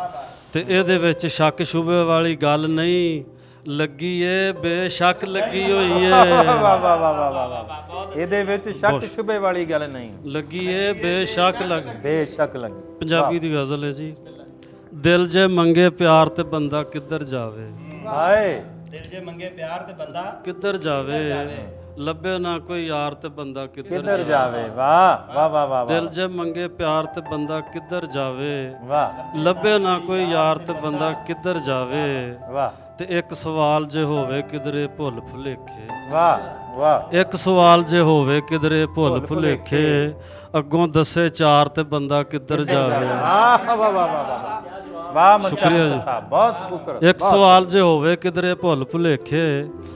ਤੇ ਇਹਦੇ ਵਿੱਚ ਸ਼ੱਕ ਸ਼ੁਬੇ ਵਾਲੀ ਗੱਲ ਨਹੀਂ, ਲੱਗੀ ਏ ਬੇਸ਼ੱਕ ਲੱਗੀ ਹੋਈ ਏ। ਵਾਹ ਵਾਹ ਵਾਹ ਵਾਹ ਵਾਹ ਵਾਹ, ਇਹਦੇ ਵਿੱਚ ਸ਼ੱਕ ਸ਼ੁਬੇ ਵਾਲੀ ਗੱਲ ਨਹੀਂ, ਲੱਗੀ ਏ ਬੇਸ਼ੱਕ ਬੇਸ਼ੱਕ ਲੱਗੀ। ਪੰਜਾਬੀ ਦੀ ਗਜ਼ਲ ਹੈ ਜੀ। ਦਿਲ ਜੇ ਮੰਗੇ ਪਿਆਰ ਤੇ ਬੰਦਾ ਕਿੱਧਰ ਜਾਵੇ, ਹਾਏ ਦਿਲ ਜੇ ਮੰਗੇ ਪਿਆਰ ਤੇ ਬੰਦਾ ਕਿੱਧਰ ਜਾਵੇ, ਲੱਭੇ ਨਾ ਕੋਈ ਯਾਰ ਤੇ ਬੰਦਾ ਕਿੱਧਰ ਜਾਵੇ। ਵਾਹ ਵਾਹ ਵਾਹ ਵਾਹ, ਦਿਲ ਜੇ ਮੰਗੇ ਪਿਆਰ ਤੇ ਬੰਦਾ ਕਿੱਧਰ ਜਾਵੇ, ਵਾਹ ਲੱਭੇ ਨਾ ਕੋਈ ਯਾਰ ਤੇ ਬੰਦਾ ਕਿੱਧਰ ਜਾਵੇ, ਵਾਹ ਤੇ ਇੱਕ ਸਵਾਲ ਜੇ ਹੋਵੇ ਕਿਧਰੇ ਭੁੱਲ ਭੁਲੇਖੇ, ਵਾਹ ਵਾਹ, ਇੱਕ ਸਵਾਲ ਜੇ ਹੋਵੇ ਕਿਧਰੇ ਭੁੱਲ ਭੁਲੇਖੇ, ਅੱਗੋਂ ਦੱਸੇ ਚਾਰ ਤੇ ਬੰਦਾ ਕਿੱਧਰ ਜਾਵੇ। ਵਾਹ ਵਾਹ ਵਾਹ ਵਾਹ ਵਾਹ, ਮਨਸ਼ਾ ਸਾਹਿਬ ਬਹੁਤ ਸ਼ੁਕਰ। ਇੱਕ ਸਵਾਲ ਜੇ ਹੋਵੇ ਕਿਧਰੇ ਭੁੱਲ ਭੁਲੇਖੇ,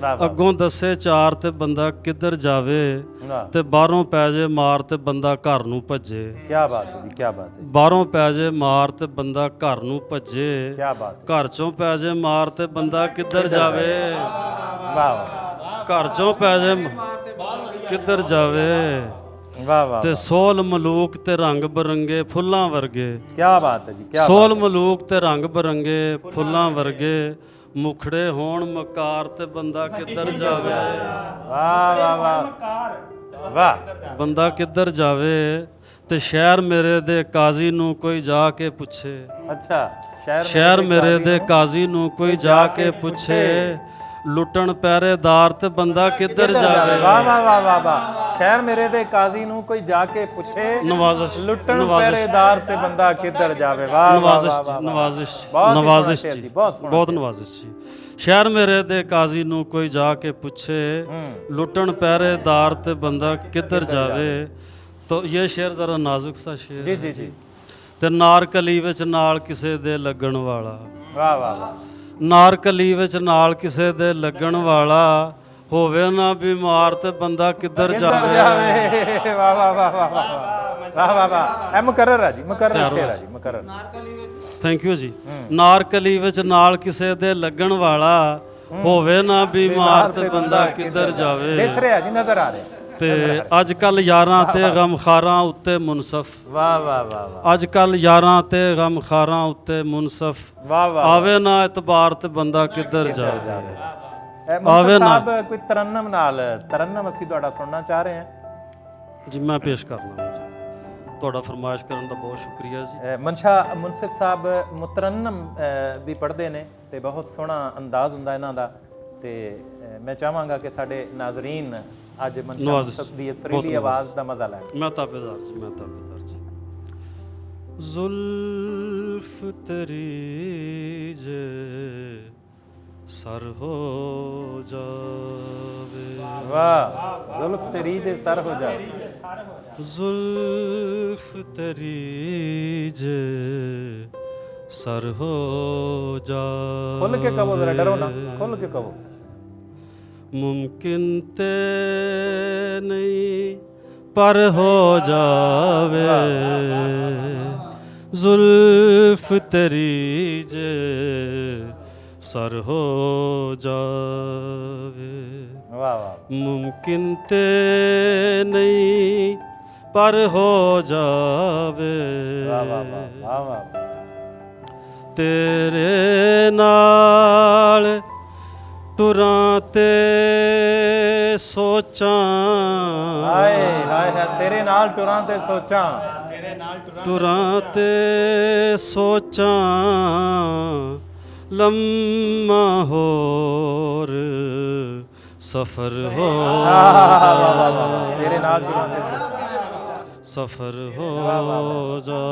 ਵਾਹ ਵਾਹ, ਅੱਗੋਂ ਦੱਸੇ ਚਾਰ ਤੇ ਬੰਦਾ ਕਿੱਧਰ ਜਾਵੇ, ਵਾਹ, ਤੇ ਬਾਹਰੋਂ ਪੈ ਜੇ ਮਾਰ ਤੇ ਬੰਦਾ ਘਰ ਨੂੰ ਭੱਜੇ, ਕੀ ਬਾਤ ਹੈ ਜੀ, ਕੀ ਬਾਤ ਹੈ, ਬਾਹਰੋਂ ਪੈ ਜੇ ਮਾਰ ਤੇ ਬੰਦਾ ਘਰ ਨੂੰ ਭੱਜੇ, ਕੀ ਬਾਤ ਹੈ, ਘਰ ਚੋਂ ਪੈ ਜੇ ਮਾਰ ਤੇ ਬੰਦਾ ਕਿੱਧਰ ਜਾਵੇ, ਵਾਹ ਘਰ ਚੋਂ ਪੈ ਜੇ ਕਿੱਧਰ ਜਾਵੇ, ਵਾਹ ਵਾਹ, ਤੇ ਸੋਲ ਮਲੂਕ ਤੇ ਰੰਗ ਬਰੰਗੇ ਫੁੱਲਾਂ ਵਰਗੇ, ਕੀ ਬਾਤ ਹੈ ਜੀ, ਕੀ ਸੋਲ ਮਲੂਕ ਤੇ ਰੰਗ ਬਰੰਗੇ ਫੁੱਲਾਂ ਵਰਗੇ, ਮੁਖੜੇ ਹੋਣ ਮਕਾਰ ਤੇ ਬੰਦਾ ਕਿੱਧਰ ਜਾਵੇ, ਵਾਹ ਵਾਹ ਵਾਹ ਵਾਹ, ਬੰਦਾ ਕਿੱਧਰ ਜਾਵੇ, ਤੇ ਸ਼ਹਿਰ ਮੇਰੇ ਦੇ ਕਾਜ਼ੀ ਨੂੰ ਕੋਈ ਜਾ ਕੇ ਪੁੱਛੇ, ਅੱਛਾ ਸ਼ਹਿਰ ਮੇਰੇ ਦੇ ਕਾਜ਼ੀ ਨੂੰ ਕੋਈ ਜਾ ਕੇ ਪੁੱਛੇ, ਲੁੱਟਣ ਪਹਿਰੇਦਾਰ ਤੇ ਬੰਦਾ ਕਿੱਧਰ ਜਾਵੇ। ਵਾਹ ਵਾਹ ਵਾਹ ਵਾਹ ਵਾਹ, ਸ਼ਹਿਰ ਮੇਰੇ ਦੇ ਕਾਜ਼ੀ ਨੂੰ ਕੋਈ ਜਾ ਕੇ ਪੁੱਛੇ, ਨਵਾਜ਼ਿਸ਼ ਲੁੱਟਣ ਪਹਿਰੇਦਾਰ ਤੇ ਬੰਦਾ ਕਿੱਧਰ ਜਾਵੇ। ਵਾਹ ਵਾਹ ਵਾਹ, ਨਵਾਜ਼ਿਸ਼ ਬਹੁਤ ਨਵਾਜ਼ਿਸ਼ ਸੋਹਣਾ ਸ਼ੇਰ ਜੀ, ਜੀ, ਬਹੁਤ ਸੋਹਣਾ ਬਹੁਤ ਨਵਾਜ਼ਿਸ਼ ਜੀ। ਸ਼ਹਿਰ ਮੇਰੇ ਦੇ ਕਾਜ਼ੀ ਨੂੰ ਕੋਈ ਜਾ ਕੇ ਪੁੱਛੇ, ਲੁੱਟਣ ਪਹਿਰੇਦਾਰ ਤੇ ਬੰਦਾ ਕਿੱਧਰ ਜਾਵੇ। तो ये शेर ज़रा नाजुक सा शेर जी जी जी। ਤੇ ਨਾਰ ਕਲੀ ਵਿੱਚ ਨਾਲ ਕਿਸੇ ਦੇ ਲੱਗਣ ਵਾਲਾ, ਵਾਹ ਵਾਹ ਵਾਹ, ਨਾਰ ਕਲੀ ਵਿੱਚ ਨਾਲ ਕਿਸੇ ਦੇ ਲੱਗਣ ਵਾਲਾ, ਹੋਵੇ ਨਾ ਬਿਮਾਰ ਤੇ ਬੰਦਾ ਕਿੱਧਰ ਜਾਵੇ। ਵਾਹ ਵਾਹ ਵਾਹ ਵਾਹ ਵਾਹ ਵਾਹ ਵਾਹ, ਇਹ ਮੁਕਰਰ ਹੈ ਜੀ, ਮੁਕਰਰ ਸ਼ੇਰ ਹੈ ਜੀ, ਮੁਕਰਰ। ਥੈਂਕ ਯੂ ਜੀ। ਨਾਰ ਕਲੀ ਵਿੱਚ ਨਾਲ ਕਿਸੇ ਦੇ ਲੱਗਣ ਵਾਲਾ, ਹੋਵੇ ਨਾ ਬਿਮਾਰ ਤੇ ਬੰਦਾ ਕਿੱਧਰ ਜਾਵੇ। ਦਿਸ ਰਿਹਾ ਜੀ, ਨਜ਼ਰ ਆ ਰਿਹਾ। ਤੇ ਅੱਜ ਕੱਲ ਯਾਰਾਂ ਤੇ ਗਮਖਾਰਾਂ ਉੱਤੇ ਮੁਨਸਫ, ਵਾਹ ਵਾਹ ਵਾਹ ਵਾਹ, ਅੱਜ ਕੱਲ ਯਾਰਾਂ ਤੇ ਗਮਖਾਰਾਂ ਉੱਤੇ ਮੁਨਸਫ, ਵਾਹ ਵਾਹ, ਆਵੇ ਨਾ ਇਤਬਾਰ ਤੇ ਬੰਦਾ ਕਿੱਧਰ ਜਾਵੇ। ਆਵੇ ਨਾ ਕੋਈ ਤਰਨਮ ਨਾਲ, ਤਰਨਮ ਅਸੀਂ ਤੁਹਾਡਾ ਸੁਣਨਾ ਚਾਹ ਰਹੇ ਹਾਂ ਜੀ। ਮੈਂ ਪੇਸ਼ ਕਰਨਾ ਜੀ, ਤੁਹਾਡਾ ਫਰਮਾਇਸ਼ ਕਰਨ ਦਾ ਬਹੁਤ ਸ਼ੁਕਰੀਆ ਜੀ। ਮਨਸ਼ਾ ਮੁਨਸਿਫ ਸਾਹਿਬ ਮੁਤਰਨਮ ਵੀ ਪੜ੍ਹਦੇ ਨੇ ਤੇ ਬਹੁਤ ਸੋਹਣਾ ਅੰਦਾਜ਼ ਹੁੰਦਾ ਇਹਨਾਂ ਦਾ, ਤੇ ਮੈਂ ਚਾਹਾਂਗਾ ਕਿ ਸਾਡੇ ਨਾਜ਼ਰੀਨ ਅੱਜ ਮਨਸ਼ਾ ਮੁਨਸਿਫ ਦੀ ਸੁਰੀਲੀ ਆਵਾਜ਼ ਦਾ ਮਜ਼ਾ ਲੈਣ। ਮੈਂ ਤਾਬੇਦਾਰ ਜੀ, ਮੈਂ ਤਾਬੇਦਾਰ ਜੀ। ਜ਼ੁਲਫ ਤੇਰੀ ਜੇ ਸਰ ਹੋ ਜਾਵੇ, ਵਾਹ, ਜ਼ੁਲਫ ਤੇਰੀ ਦੇ ਸਰ ਹੋ ਜਾਵੇ, ਜ਼ੁਲਫ ਤੇਰੀ ਜੇ ਸਰ ਹੋ ਜਾਵੇ। ਖੁੱਲ ਕੇ ਕਹੋ ਜ਼ਰਾ, ਡਰੋ ਨਾ, ਖੁੱਲ ਕੇ ਕਹੋ। ਮੁਮਕਿਨ ਤੇ ਨਹੀਂ ਪਰ ਹੋ ਜਾਵੇ, ਜ਼ੁਲਫ ਤੇਰੀ ਜੇ ਸਰ ਹੋ ਜਾਵੇ। ਵਾਹ ਵਾਹ, ਮੁਮਕਿਨ ਤੇ ਨਹੀਂ ਪਰ ਹੋ ਜਾਵੇ, ਵਾਹ ਵਾਹ ਵਾਹ ਵਾਹ, ਤੇਰੇ ਨਾਲ ਤੁਰਾਂ ਤੇ ਸੋਚਾਂ, ਹਾਏ ਹਾਏ ਹਾਏ, ਤੇਰੇ ਨਾਲ ਟੁਰਾਂ ਤੇ ਸੋਚਾਂ, ਤੁਰਾਂ ਤੇ ਸੋਚਾਂ, ਲੰਮਾ ਹੋਰ ਸਫਰ ਹੋ ਜਾ, ਤੇਰੇ ਨਾਲ ਟੁਰਾਂ ਤੇ ਸੋਚਾਂ, ਸਫਰ ਹੋ ਜਾ।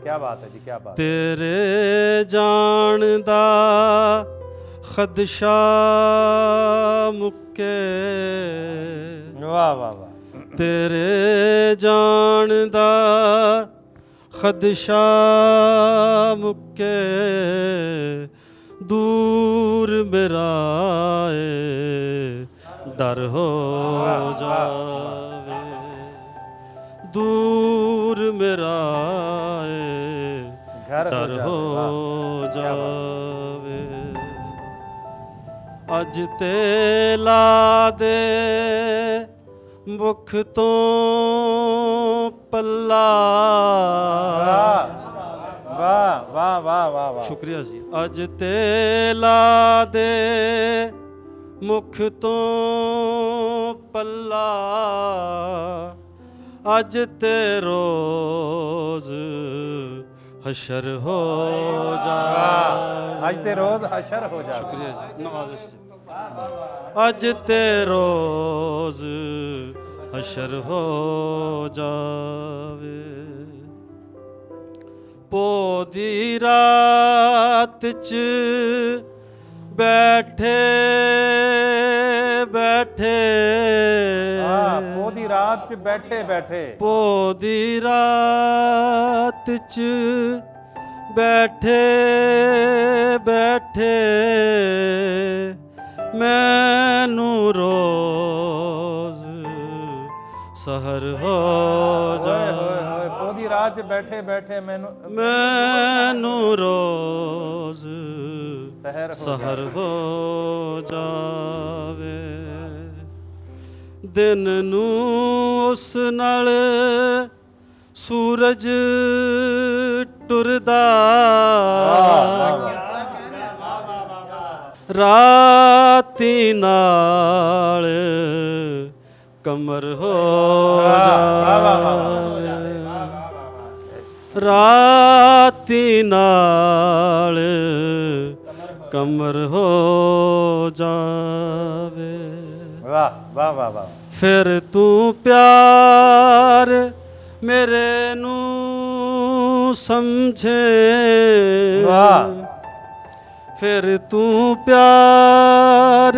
ਕੀ ਬਾਤ ਹੈ ਜੀ, ਕੀ ਬਾਤ। ਤੇਰੇ ਜਾਣ ਦਾ ਖਦਸ਼ਾ ਮੁੱਕੇ ਵਾਹ ਵਾਹ ਵਾਹ ਤੇਰੇ ਜਾਣ ਦਾ ਖਦਸ਼ਾ ਮੁੱਕੇ ਦੂਰ ਮੇਰਾ ਏ ਡਰ ਹੋ ਜਾਵੇ ਦੂਰ ਮੇਰਾ ਏ ਘਰ ਡਰ ਹੋ ਜਾਵੇ ਅੱਜ ਤੇ ਲਾ ਦੇ ਮੁਖ ਤੋਂ ਪੱਲਾ ਵਾਹ ਵਾਹ ਵਾਹ ਵਾਹ ਵਾਹ ਸ਼ੁਕਰੀਆ ਜੀ ਅੱਜ ਤੇ ਲਾ ਦੇ ਮੁਖ ਤੋਂ ਪੱਲਾ ਅੱਜ ਤੇ ਰੋਜ਼ ਹਸ਼ਰ ਹੋ ਜਾ ਅੱਜ ਤੇ ਰੋਜ਼ ਹਸ਼ਰ ਹੋ ਜਾ ਸ਼ੁਕਰੀਆ ਜੀ ਨਵਾਜ਼ਿਸ਼ ਜੀ ਅੱਜ ਤੇ ਰੋਜ਼ ਹਸ਼ਰ ਹੋ ਜਾਵੇ ਪੋ ਦੀ ਰਾਤ ਚ ਬੈਠੇ ਬੈਠੇ ਉਹਦੀ ਰਾਤ ਚ ਬੈਠੇ ਬੈਠੇ ਪੋ ਦੀ ਰਾਤ ਚ ਬੈਠੇ ਬੈਠੇ ਮੈਨੂੰ ਰੋਜ਼ ਸਹਰ ਹੋ ਓਏ ਹੋਏ ਹੋਏ ਉਹਦੀ ਰਾਤ ਚ ਬੈਠੇ ਬੈਠੇ ਮੈਨੂੰ ਰੋਜ਼ ਸਹਰ ਹੋ ਜਾਵੇ ਦਿਨ ਨੂੰ ਉਸ ਨਾਲ ਸੂਰਜ ਟੁਰਦਾ ਰਾਤੀ ਨਾਲ ਕਮਰ ਹੋ ਜਾਵੇ ਰਾਤੀ ਨਾਲ ਕਮਰ ਹੋ ਜਾਵੇ ਵਾਹ ਵਾਹ ਵਾਹ ਵਾਹ ਫਿਰ ਤੂੰ ਪਿਆਰ ਮੇਰੇ ਨੂੰ ਸਮਝੇ ਵਾਹ ਫਿਰ ਤੂੰ ਪਿਆਰ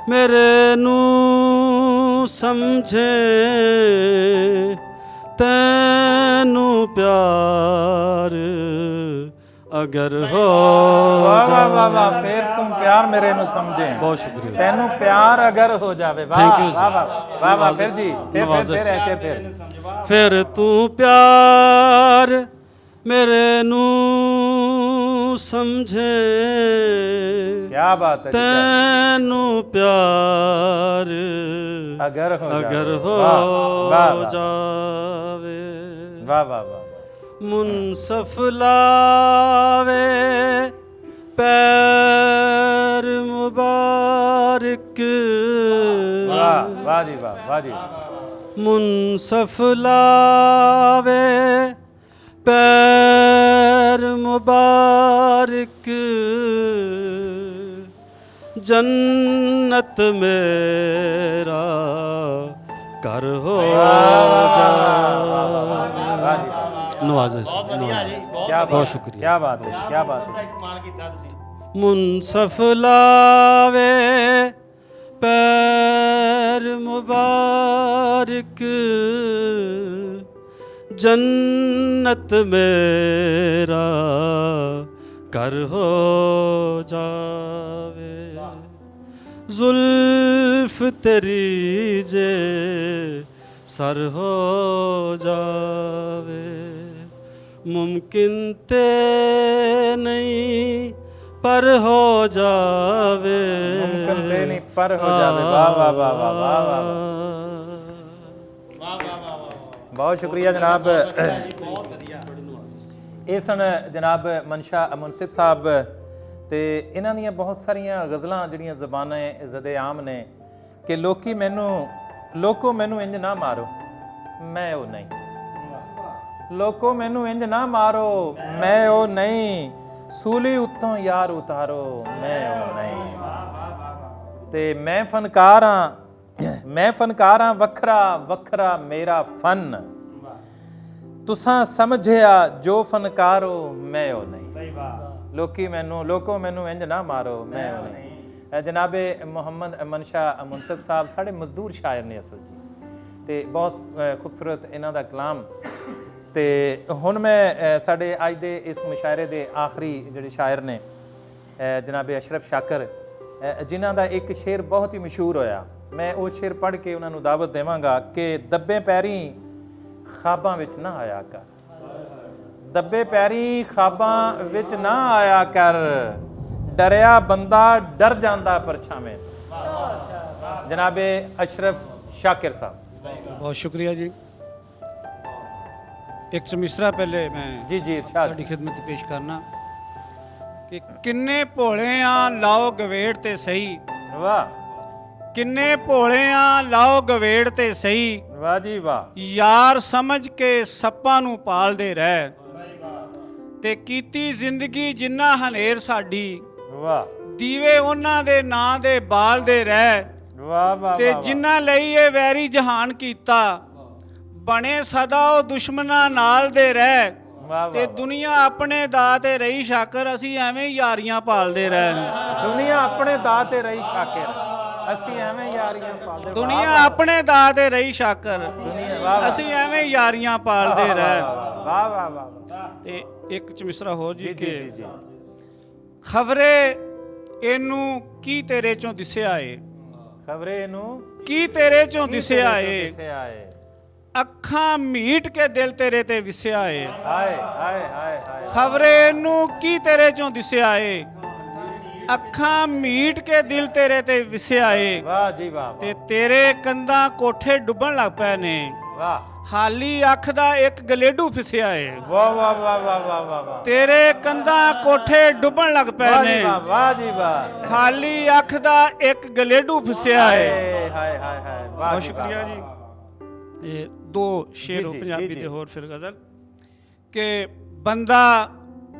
ਮੇਰੇ ਨੂੰ ਸਮਝੇ ਤੈਨੂੰ ਪਿਆਰ ਅਗਰ ਹੋ ਵਾਹ ਵਾਹ ਵਾਹ ਵਾਹ ਫਿਰ ਤੂੰ ਪਿਆਰ ਮੇਰੇ ਨੂੰ ਸਮਝੇ ਬਹੁਤ ਸ਼ੁਕਰੀਆ ਤੈਨੂੰ ਪਿਆਰ ਅਗਰ ਹੋ ਜਾਵੇ ਵਾਹ Thank you, ਵਾਹ ਵਾਹ ਵਾਹ ਵਾਹ ਫਿਰ ਜੀ ਫਿਰ ਐਸੇ ਫਿਰ ਤੂੰ ਪਿਆਰ ਮੇਰੇ ਨੂੰ ਸਮਝੇ ਕੀ ਬਾਤ ਹੈ ਤੈਨੂੰ ਪਿਆਰ ਅਗਰ ਹੋ ਜਾਵੇ ਵਾਹ ਵਾਹ ਵਾਹ ਮੁਨਸਫ ਲਾਵੇ ਪੈਰ ਮੁਬਾਰਕ ਵਾਹ ਵਾਹ ਜੀ ਵਾਹ ਜੀ ਮੁਨਸਫ ਲਾਵੇ ਪੈਰ ਮੁਬਾਰਕ ਜੰਨਤ ਮੇਰਾ ਘਰ ਹੋ ਜਾਵੇ ਨਵਾਜ਼ਿਸ਼ ਬਹੁਤ ਸ਼ੁਕਰੀਆ ਕੀ ਬਾਤ ਹੈ ਕੀ ਬਾਤ ਹੈ ਇਸਤੇਮਾਲ ਕੀਤਾ ਤੁਸੀਂ ਮੁਨਸਫ ਲਾਵੇ ਪੈਰ ਮੁਬਾਰਕ ਜੰਨਤ ਮੇਰਾ ਘਰ ਹੋ ਜਾਵੇ ਜ਼ੁਲਫ ਤੇਰੀ ਜੇ ਸਰ ਹੋ ਜਾਵੇ ਮੁਮਕਿਨ ਤੇ ਨਹੀਂ ਪਰ ਹੋ ਜਾਵੇ ਮੁਮਕਿਨ ਤੇ ਨਹੀਂ ਪਰ ਹੋ ਜਾਵੇ ਵਾਹ ਵਾਹ ਵਾਹ ਵਾਹ ਵਾਹ ਵਾਹ ਬਹੁਤ ਸ਼ੁਕਰੀਆ ਜਨਾਬ ਇਹ ਸਨ ਜਨਾਬ ਮਨਸ਼ਾ ਮੁਨਸਿਫ ਸਾਹਿਬ ਤੇ ਇਹਨਾਂ ਦੀਆਂ ਬਹੁਤ ਸਾਰੀਆਂ ਗਜ਼ਲਾਂ ਜਿਹੜੀਆਂ ਜ਼ਬਾਨੇ ਜ਼ਦੇ-ਆਮ ਨੇ ਕਿ ਲੋਕੋ ਮੈਨੂੰ ਇੰਜ ਨਾ ਮਾਰੋ ਮੈਂ ਉਹ ਨਹੀਂ ਲੋਕੋ ਮੈਨੂੰ ਇੰਜ ਨਾ ਮਾਰੋ ਮੈਂ ਉਹ ਨਹੀਂ ਸੂਲੀ ਉੱਤੋਂ ਯਾਰ ਉਤਾਰੋ ਮੈਂ ਉਹ ਨਹੀਂ ਤੇ ਮੈਂ ਫਨਕਾਰ ਹਾਂ ਵੱਖਰਾ ਵੱਖਰਾ ਮੇਰਾ ਫਨ ਤੁਸਾਂ ਸਮਝਿਆ ਜੋ ਫਨਕਾਰੋ ਮੈਂ ਉਹ ਨਹੀਂ ਲੋਕੋ ਮੈਨੂੰ ਇੰਜ ਨਾ ਮਾਰੋ ਮੈਂ ਉਹਨੇ ਜਨਾਬੇ ਮੁਹੰਮਦ ਮਨਸ਼ਾ ਮੁਨਸਫ ਸਾਹਿਬ ਸਾਡੇ ਮਜ਼ਦੂਰ ਸ਼ਾਇਰ ਨੇ ਅਸਲ 'ਚ ਤੇ ਬਹੁਤ ਖੂਬਸੂਰਤ ਇਹਨਾਂ ਦਾ ਕਲਾਮ। ਤੇ ਹੁਣ ਮੈਂ ਸਾਡੇ ਅੱਜ ਦੇ ਇਸ ਮੁਸ਼ਾਇਰੇ ਦੇ ਆਖਰੀ ਜਿਹੜੇ ਸ਼ਾਇਰ ਨੇ ਜਨਾਬੇ ਅਸ਼ਰਫ ਸ਼ਾਕਰ ਜਿਨ੍ਹਾਂ ਦਾ ਇੱਕ ਸ਼ੇਰ ਬਹੁਤ ਹੀ ਮਸ਼ਹੂਰ ਹੋਇਆ, ਮੈਂ ਉਹ ਸ਼ੇਰ ਪੜ੍ਹ ਕੇ ਉਹਨਾਂ ਨੂੰ ਦਾਵਤ ਦੇਵਾਂਗਾ ਕਿ ਦੱਬੇ ਪੈਰੀਂ ਖਾਬਾਂ ਵਿੱਚ ਨਾ ਆਇਆ ਕਰ, ਦੱਬੇ ਪੈਰੀਂ ਖਾਬਾਂ ਵਿੱਚ ਨਾ ਆਇਆ ਕਰ, ਡਰਿਆ ਬੰਦਾ ਡਰ ਜਾਂਦਾ ਪਰਛਾਵੇਂ ਤੋਂ। ਜਨਾਬੇ ਅਸ਼ਰਫ ਸ਼ਾਕਿਰ ਸਾਹਿਬ। बहुत शुक्रिया जी। एक मिसरा पहले मैं जी जी इरशाद। ਤੁਹਾਡੀ ਖਿਦਮਤ ਪੇਸ਼ ਕਰਨਾ ਕਿ ਕਿੰਨੇ ਭੋਲੇ ਆ ਲਾਓ ਗਵੇੜ ਤੇ ਸਹੀ, ਵਾਹ ਕਿੰਨੇ ਭੋਲੇ ਆ ਲਾਓ ਗਵੇੜ ਤੇ ਸਹੀ, ਵਾਹ ਜੀ ਵਾਹ। ਯਾਰ ਸਮਝ ਕੇ ਸੱਪਾਂ ਨੂੰ ਪਾਲਦੇ ਰਹਿ, ਤੇ ਕੀਤੀ ਜ਼ਿੰਦਗੀ ਜਿੰਨਾ ਹਨੇਰ ਸਾਡੀ, ਵਾਹ ਦੀਵੇ ਉਹਨਾਂ ਦੇ ਨਾਂ ਦੇ ਬਾਲਦੇ ਰਹਿ, ਵਾਹ ਵਾਹ। ਤੇ ਜਿਨ੍ਹਾਂ ਲਈ ਇਹ ਵੈਰੀ ਜਹਾਨ ਕੀਤਾ, ਬਣੇ ਸਦਾ ਉਹ ਦੁਸ਼ਮਣਾਂ ਨਾਲ ਦੇ ਰਹਿ, ਤੇ ਦੁਨੀਆ ਆਪਣੇ ਦਾਅ ਤੇ ਰਹੀ ਸ਼ਾਕਰ, ਅਸੀਂ ਐਵੇਂ ਯਾਰੀਆਂ ਪਾਲਦੇ ਰਹਿ। ਦੁਨੀਆ ਆਪਣੇ ਦਾਅ ਤੇ ਰਹੀ ਸ਼ਾਕਿਰ, ਅਸੀਂ ਐਵੇਂ ਯਾਰੀਆਂ ਪਾਲਦੇ। ਦੁਨੀਆ ਆਪਣੇ ਦਾਅ ਤੇ ਰਹੀ ਸ਼ਾਕਰ, ਦੁਨੀਆ ਵਾਹ ਅਸੀਂ ਐਵੇਂ ਯਾਰੀਆਂ ਪਾਲਦੇ ਰਹਿ। ਵਾਹ ਵਾਹ ਵਾਹ। ਤੇ ਇੱਕ ਚਮਿਸਰਾ ਹੋਰ ਜੀ ਜੀ ਕਿ ਜੀ ਜੀ। ਖਬਰੇ ਇਹਨੂੰ ਕੀ ਤੇਰੇ ਚੋਂ ਦਿਸਿਆ ਏ, ਖਬਰੇ ਇਹਨੂੰ ਕੀ ਤੇਰੇ ਚੋਂ ਦਿਸਿਆ ਏ, ਦਿਸਿਆ ਏ, ਅੱਖਾਂ ਮੀਟ ਕੇ ਦਿਲ ਤੇਰੇ ਤੇ ਵਿਸਿਆ ਏ। ਹਾਏ ਹਾਏ ਹਾਏ ਹਾਏ। ਖਬਰੇ ਇਹਨੂੰ ਕੀ ਤੇਰੇ ਚੋਂ ਦਿਸਿਆ ਏ, ਅੱਖਾਂ ਮੀਟ ਕੇ ਦਿਲ ਤੇਰੇ ਤੇ ਵਿਸਿਆ ਏ, ਵਾਹ ਜੀ ਵਾਹ। ਤੇ ਤੇਰੇ ਕੰਧਾਂ ਕੋਠੇ ਡੁੱਬਣ ਲੱਗ ਪਏ ਨੇ, ਵਾਹ ਹਾਲੀ ਅੱਖ ਦਾ ਇੱਕ ਗਲੇਡੂ ਫਿਸਿਆ ਏ। ਵਾਹ ਵਾਹ ਵਾਹ ਵਾਹ ਵਾਹ ਵਾਹ। ਤੇਰੇ ਕੰਧਾਂ ਕੋਠੇ ਡੁੱਬਣ ਲੱਗ ਪਏ ਵਾਹ ਨੇ, ਜੀ ਵਾਹ ਵਾਹ ਜੀ ਵਾਹ। ਹਾਲੀ ਅੱਖ ਦਾ ਇੱਕ ਗਲੇਡੂ ਫਿਸਿਆ ਏ। ਹਾਏ ਹਾਏ ਹਾਏ ਹਾਏ। ਵਾਹ ਬਹੁਤ ਜੀ ਸ਼ੁਕਰੀਆ ਵਾਹ। ਜੀ। ਇਹ ਦੋ ਸ਼ੇਰ ਜੀ, ਪੰਜਾਬੀ ਜੀ, ਤੇ ਜੀ। ਹੋਰ ਫਿਰ ਗਜ਼ਲ ਕਿ ਬੰਦਾ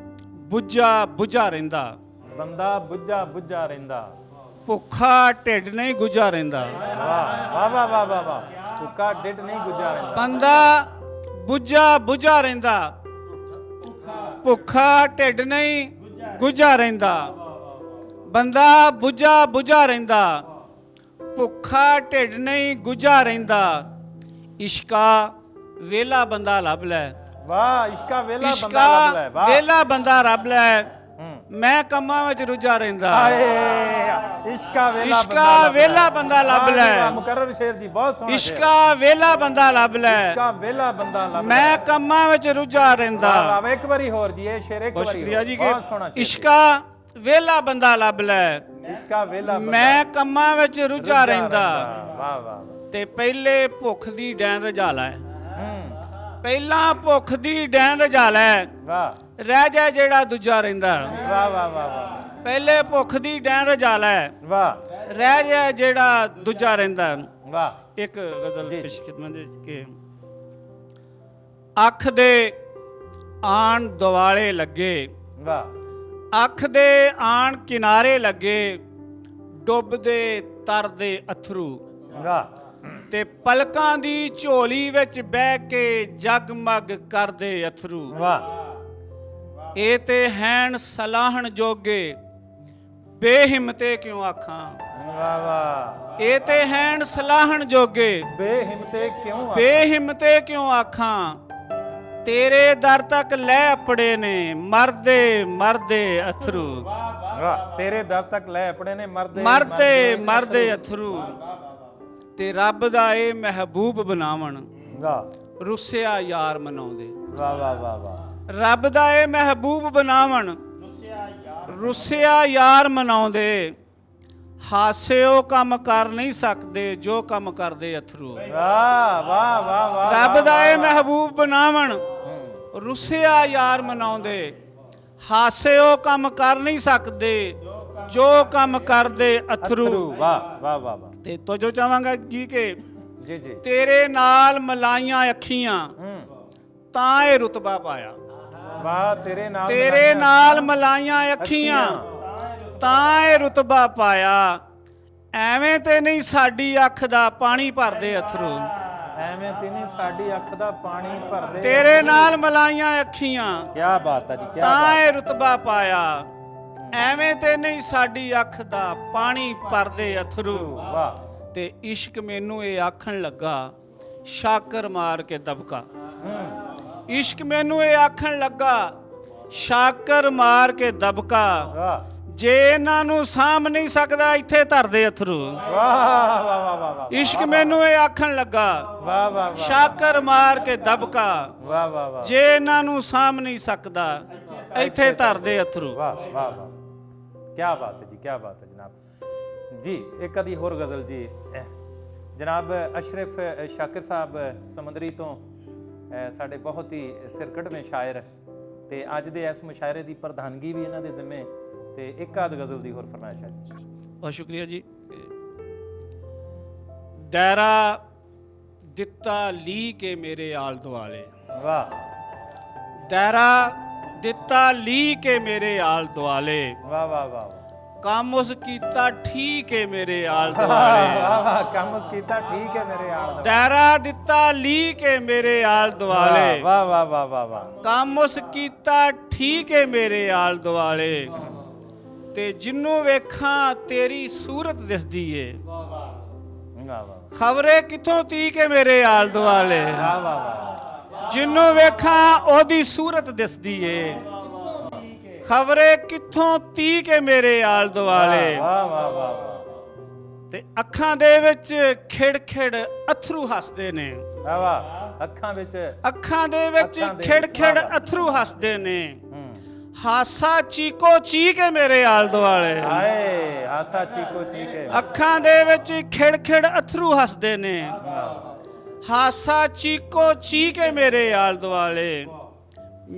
ਬੁੱਝਾ ਰਹਿੰਦਾ, ਬੰਦਾ ਬੁੱਝਾ ਬੁੱਝਾ ਰਹਿੰਦਾ, ਭੁੱਖਾ ਢਿੱਡ ਨਹੀਂ ਗੁੱਝਾ ਰਹਿੰਦਾ। ਵਾਹ ਵਾਹ ਵਾਹ ਵਾਹ ਵਾਹ। ਭੁੱਖਾ ਢਿੱਡ ਨਹੀਂ ਗੁੱਝਾ ਰਹਿੰਦਾ, ਬੰਦਾ ਬੁੱਝਾ ਰਹਿੰਦਾ, ਭੁੱਖਾ ਢਿੱਡ ਨਹੀਂ ਗੁੱਝਾ ਰਹਿੰਦਾ, ਬੰਦਾ ਬੁੱਝਾ ਰਹਿੰਦਾ, ਭੁੱਖਾ ਢਿੱਡ ਨਹੀਂ ਗੁੱਝਾ ਰਹਿੰਦਾ, ਇਸ਼ਕਾ ਵੇਲਾ ਬੰਦਾ ਲੱਭ ਲੈ, ਵਾਹ ਇਸ਼ਕਾ ਵੇਲਾ ਬੰਦਾ ਇਸ਼ਕਾ ਲੱਭ ਲੈ। ਵਾਹ ਵੇਲਾ ਬੰਦਾ ਰੱਬ ਲੈ, ਮੈਂ ਕੰਮਾਂ ਵਿੱਚ ਰੁੱਝਾ ਰਹਿੰਦਾ। ਹਾਏ ਇਸ਼ਕਾ ਵੇਲਾ ਇਸ਼ਕਾ ਵੇਲਾ ਬੰਦਾ ਲੱਭ ਲੈ, ਮੁਕਰਰ ਸ਼ੇਰ ਜੀ ਬਹੁਤ ਸੋਹਣਾ ਸ਼ੇਰ। ਇਸ਼ਕਾ ਵੇਲਾ ਬੰਦਾ ਲੱਭ ਲੈ, ਇਸ਼ਕਾ ਵੇਲਾ ਬੰਦਾ ਲੱਭ ਲੈ, ਮੈਂ ਕੰਮਾਂ ਵਿੱਚ ਰੁੱਝਾ ਰਹਿੰਦਾ। ਵਾਹ ਵਾਹ। ਇੱਕ ਵਾਰੀ ਹੋਰ ਜੀ ਇਹ ਸ਼ੇਰ ਇੱਕ ਬਹੁਤ ਵਾਰੀ ਸ਼ੁਕਰੀਆ ਜੀ ਬਹੁਤ ਸੋਹਣਾ ਕਿ ਸ਼ੇਰ। ਇਸ਼ਕਾ ਵੇਲਾ ਬੰਦਾ ਲੱਭ ਲੈ, ਇਸ਼ਕਾ ਵੇਲਾ ਬੰਦਾ ਮੈਂ ਕੰਮਾਂ ਵਿੱਚ ਰੁੱਝਾ ਰਹਿੰਦਾ, ਵਾਹ ਵਾਹ। ਤੇ ਪਹਿਲੇ ਭੁੱਖ ਦੀ ਡੈਣ ਰਜਾ ਲੈ, ਹੂੰ ਪਹਿਲਾਂ ਭੁੱਖ ਦੀ ਡੈਣ ਰਜਾ ਲੈ, ਵਾਹ ਰਹਿ ਜਾ ਜਿਹੜਾ ਦੂਜਾ ਰਹਿੰਦਾ। ਵਾਹ ਵਾਹ ਵਾਹ ਵਾਹ ਪਹਿਲੇ ਭੁੱਖ ਦੀ ਡੈਣ ਰਜਾ ਲੈ, ਵਾਹ ਰਹਿ ਜਾ ਜਿਹੜਾ ਦੂਜਾ ਰਹਿੰਦਾ। ਵਾਹ। ਇੱਕ ਗਜ਼ਲ ਜੀ। ਪੇਸ਼ ਖਿਦਮਤ ਦੇ ਕਿ ਅੱਖ ਦੇ ਆਣ ਦਿਵਾਲੇ ਲੱਗੇ, ਵਾਹ ਅੱਖ ਦੇ ਆਣ ਕਿਨਾਰੇ ਲੱਗੇ, ਡੁੱਬਦੇ ਤਰਦੇ ਅਥਰੂ, ਵਾਹ ਤੇ ਪਲਕਾਂ ਦੀ ਝੋਲੀ ਵਿੱਚ ਬਹਿ ਕੇ ਜਗਮਗ ਕਰਦੇ ਅਥਰੂ। ਵਾਹ ਇਹ ਤੇ ਹੈਣ ਸਲਾਹਣ ਜੋਗੇ, ਬੇਹਿੰਮਤੇ ਕਿਉਂ ਆਖਾਂ। ਵਾਹ ਵਾਹ। ਇਹ ਤੇ ਹੈਣ ਸਲਾਹਣ ਜੋਗੇ, ਬੇਹਿੰਮਤੇ ਕਿਉਂ ਬੇਹਿੰਮਤੇ ਕਿਉਂ ਆਖਾਂ, ਤੇਰੇ ਦਰ ਤੱਕ ਲੈ ਅਪੜੇ ਨੇ ਮਰਦੇ ਅਥਰੂ। ਵਾਹ ਤੇਰੇ ਦਰ ਤੱਕ ਲੈ ਆਪਣੇ ਨੇ ਮਰਦੇ ਅਥਰੂ, ਤੇ ਰੱਬ ਦਾ ਇਹ ਮਹਿਬੂਬ ਬਣਾਵਣ, ਵਾਹ ਰੁੱਸਿਆ ਯਾਰ ਮਨਾਉਂਦੇ। ਵਾਹ ਵਾਹ ਵਾਹ ਵਾਹ। ਰੱਬ ਦਾ ਇਹ ਮਹਿਬੂਬ ਬਣਾਵਣ, ਰੁੱਸਿਆ ਯਾਰ ਮਨਾਉਂਦੇ, ਹਾਸਿਓ ਕੰਮ ਕਰ ਨਹੀਂ ਸਕਦੇ ਜੋ ਕੰਮ ਕਰਦੇ ਅਥਰੂ। ਵਾਹ ਵਾਹ ਵਾਹ ਵਾਹ। ਰੱਬ ਦਾ ਇਹ ਮਹਿਬੂਬ ਬਣਾਵਣ, ਰੁੱਸਿਆ ਯਾਰ ਮਨਾਉਂਦੇ, ਹਾਸਿਓ ਕੰਮ ਕਰ ਨਹੀਂ ਸਕਦੇ ਜੋ ਕੰਮ ਕਰਦੇ ਅਥਰੂ। ਵਾਹ ਵਾਹ ਵਾਹ ਵਾਹ। ਤੇ ਤੋਜੋ ਚਾਹਾਂਗਾ ਜੀ ਕਿ ਜੀ ਜੀ। ਤੇਰੇ ਨਾਲ ਮਲਾਈਆਂ ਅੱਖੀਆਂ ਤਾਂ ਇਹ ਰੁਤਬਾ ਪਾਇਆ। ਵਾਹ ਤੇਰੇ ਨਾਲ ਮਲਾਈਆਂ ਅੱਖੀਆਂ ਤਾਂ ਇਹ ਰੁਤਬਾ ਪਾਇਆ, ਐਵੇਂ ਤੇ ਨਹੀਂ ਸਾਡੀ ਅੱਖ ਦਾ ਪਾਣੀ ਭਰਦੇ ਅਥਰੂ। ਐਵੇਂ ਤੇ ਨਹੀਂ ਸਾਡੀ ਅੱਖ ਦਾ ਪਾਣੀ ਭਰਦੇ ਤੇਰੇ ਨਾਲ ਮਲਾਈਆਂ ਅੱਖੀਆਂ ਕੀ ਬਾਤ ਹੈ ਜੀ ਕੀ ਤਾਂ ਇਹ ਰੁਤਬਾ ਪਾਇਆ, ਐਵੇਂ ਤੇ ਨਹੀਂ ਸਾਡੀ ਅੱਖ ਦਾ ਪਾਣੀ ਭਰਦੇ ਅਥਰੂ। ਵਾਹ ਤੇ ਇਸ਼ਕ ਮੈਨੂੰ ਇਹ ਆਖਣ ਲੱਗਾ ਸ਼ਾਕਰ ਮਾਰ ਕੇ ਦਬਕਾ, ਇਸ਼ਕ ਮੈਨੂੰ ਇਹ ਆਖਣ ਲੱਗਾ ਸ਼ਾਕਰ ਮਾਰ ਕੇ ਦਬਕਾ, ਵਾਹ ਜੇ ਇਹਨਾਂ ਨੂੰ ਸਾਂਭ ਨਹੀਂ ਸਕਦਾ ਇੱਥੇ ਧਰਦੇ ਅਥਰੂ। ਵਾਹ ਵਾਹ ਵਾਹ ਵਾਹ ਵਾਹ ਇਸ਼ਕ ਮੈਨੂੰ ਇਹ ਆਖਣ ਲੱਗਾ ਵਾਹ ਵਾਹ ਸ਼ਾਕਰ ਮਾਰ ਕੇ ਦਬਕਾ, ਵਾਹ ਵਾਹ ਵਾਹ ਜੇ ਇਹਨਾਂ ਨੂੰ ਸਾਂਭ ਨਹੀਂ ਸਕਦਾ ਇੱਥੇ ਧਰਦੇ ਅਥਰੂ। ਵਾਹ ਵਾਹ ਵਾਹ ਕੀ ਬਾਤ ਹੈ ਜੀ ਕੀ ਬਾਤ ਹੈ ਜਨਾਬ ਜੀ। ਇੱਕ ਅਦੀ ਹੋਰ ਗਜ਼ਲ ਜੀ ਜਨਾਬ ਅਸ਼ਰਫ ਸ਼ਾਕਿਰ ਸਾਹਿਬ ਸਮੁੰਦਰੀ ਤੋਂ ਸਾਡੇ ਬਹੁਤ ਹੀ ਸਿਰਕੜਵੇਂ ਸ਼ਾਇਰ ਤੇ ਅੱਜ ਦੇ ਇਸ ਮੁਸ਼ਾਇਰੇ ਦੀ ਪ੍ਰਧਾਨਗੀ ਵੀ ਇਹਨਾਂ ਦੇ ਜ਼ਿੰਮੇ ਤੇ ਇੱਕ ਆਦ ਗਜ਼ਲ ਦੀ ਹੋਰ ਫਰਮਾਇਸ਼ ਹੈ ਜੀ। ਬਹੁਤ ਸ਼ੁਕਰੀਆ ਜੀ। ਦਾਇਰਾ ਦਿੱਤਾ ਲੀ ਕੇ ਮੇਰੇ ਆਲ ਦੁਆਲੇ, ਵਾਹ ਦਾਇਰਾ ਦਿੱਤਾ ਲੀ ਕੇ ਮੇਰੇ ਆਲ ਦੁਆਲੇ, ਵਾਹ ਵਾਹ ਵਾਹ ਕੰਮ ਉਸ ਕੀਤਾ ਠੀਕ ਹੈ ਮੇਰੇ ਆਲ ਦੁਆਲੇ, ਵਾਹ ਵਾਹ ਕੰਮ ਉਸ ਕੀਤਾ ਠੀਕ ਹੈ ਮੇਰੇ ਆਲ ਦੁਆਲੇ, ਦਾਇਰਾ ਦਿੱਤਾ ਲੀ ਕੇ ਮੇਰੇ ਆਲ ਦੁਆਲੇ, ਵਾਹ ਵਾਹ ਵਾਹ ਵਾਹ ਵਾਹ ਕੰਮ ਉਸ ਕੀਤਾ ਠੀਕ ਹੈ ਮੇਰੇ ਆਲ ਦੁਆਲੇ, ਤੇ ਜਿੰਨੂੰ ਵੇਖਾਂ ਤੇਰੀ ਸੂਰਤ ਦਿਸਦੀ ਏ, ਵਾਹ ਵਾਹ ਖਬਰੇ ਕਿੱਥੋਂ ਤੀ ਕੇ ਮੇਰੇ ਆਲ ਦੁਆਲੇ, ਵਾਹ ਵਾਹ ਵਾਹ ਜਿੰਨੂੰ ਵੇਖਾਂ ਉਹਦੀ ਸੂਰਤ ਦਿਸਦੀ ਏ, ਖਬਰੇ ਕਿੱਥੋਂ ਤੀ ਕੇ ਮੇਰੇ ਆਲ ਦੁਆਲੇ, ਵਾਹ ਵਾਹ ਵਾਹ ਤੇ ਅੱਖਾਂ ਦੇ ਵਿੱਚ ਖਿੜ ਖਿੜ ਅਥਰੂ ਹੱਸਦੇ ਨੇ, ਵਾਹ ਵਾਹ ਅੱਖਾਂ ਵਿੱਚ ਅੱਖਾਂ ਦੇ ਵਿੱਚ ਖਿੜ ਖਿੜ ਅਥਰੂ ਹੱਸਦੇ ਨੇ, ਹਾਸਾ ਚੀਕੋ ਚੀ ਕੇ ਮੇਰੇ ਆਲ ਦੁਆਲੇ, ਹਾਏ ਹਾਸਾ ਚੀਕੋ ਚੀਕੇ ਅੱਖਾਂ ਦੇ ਵਿੱਚ ਖਿੜ ਖਿੜ ਅਥਰੂ ਹੱਸਦੇ ਨੇ, ਹਾਸਾ ਚੀਕੋ ਚੀ ਕੇ ਮੇਰੇ ਆਲ ਦੁਆਲੇ,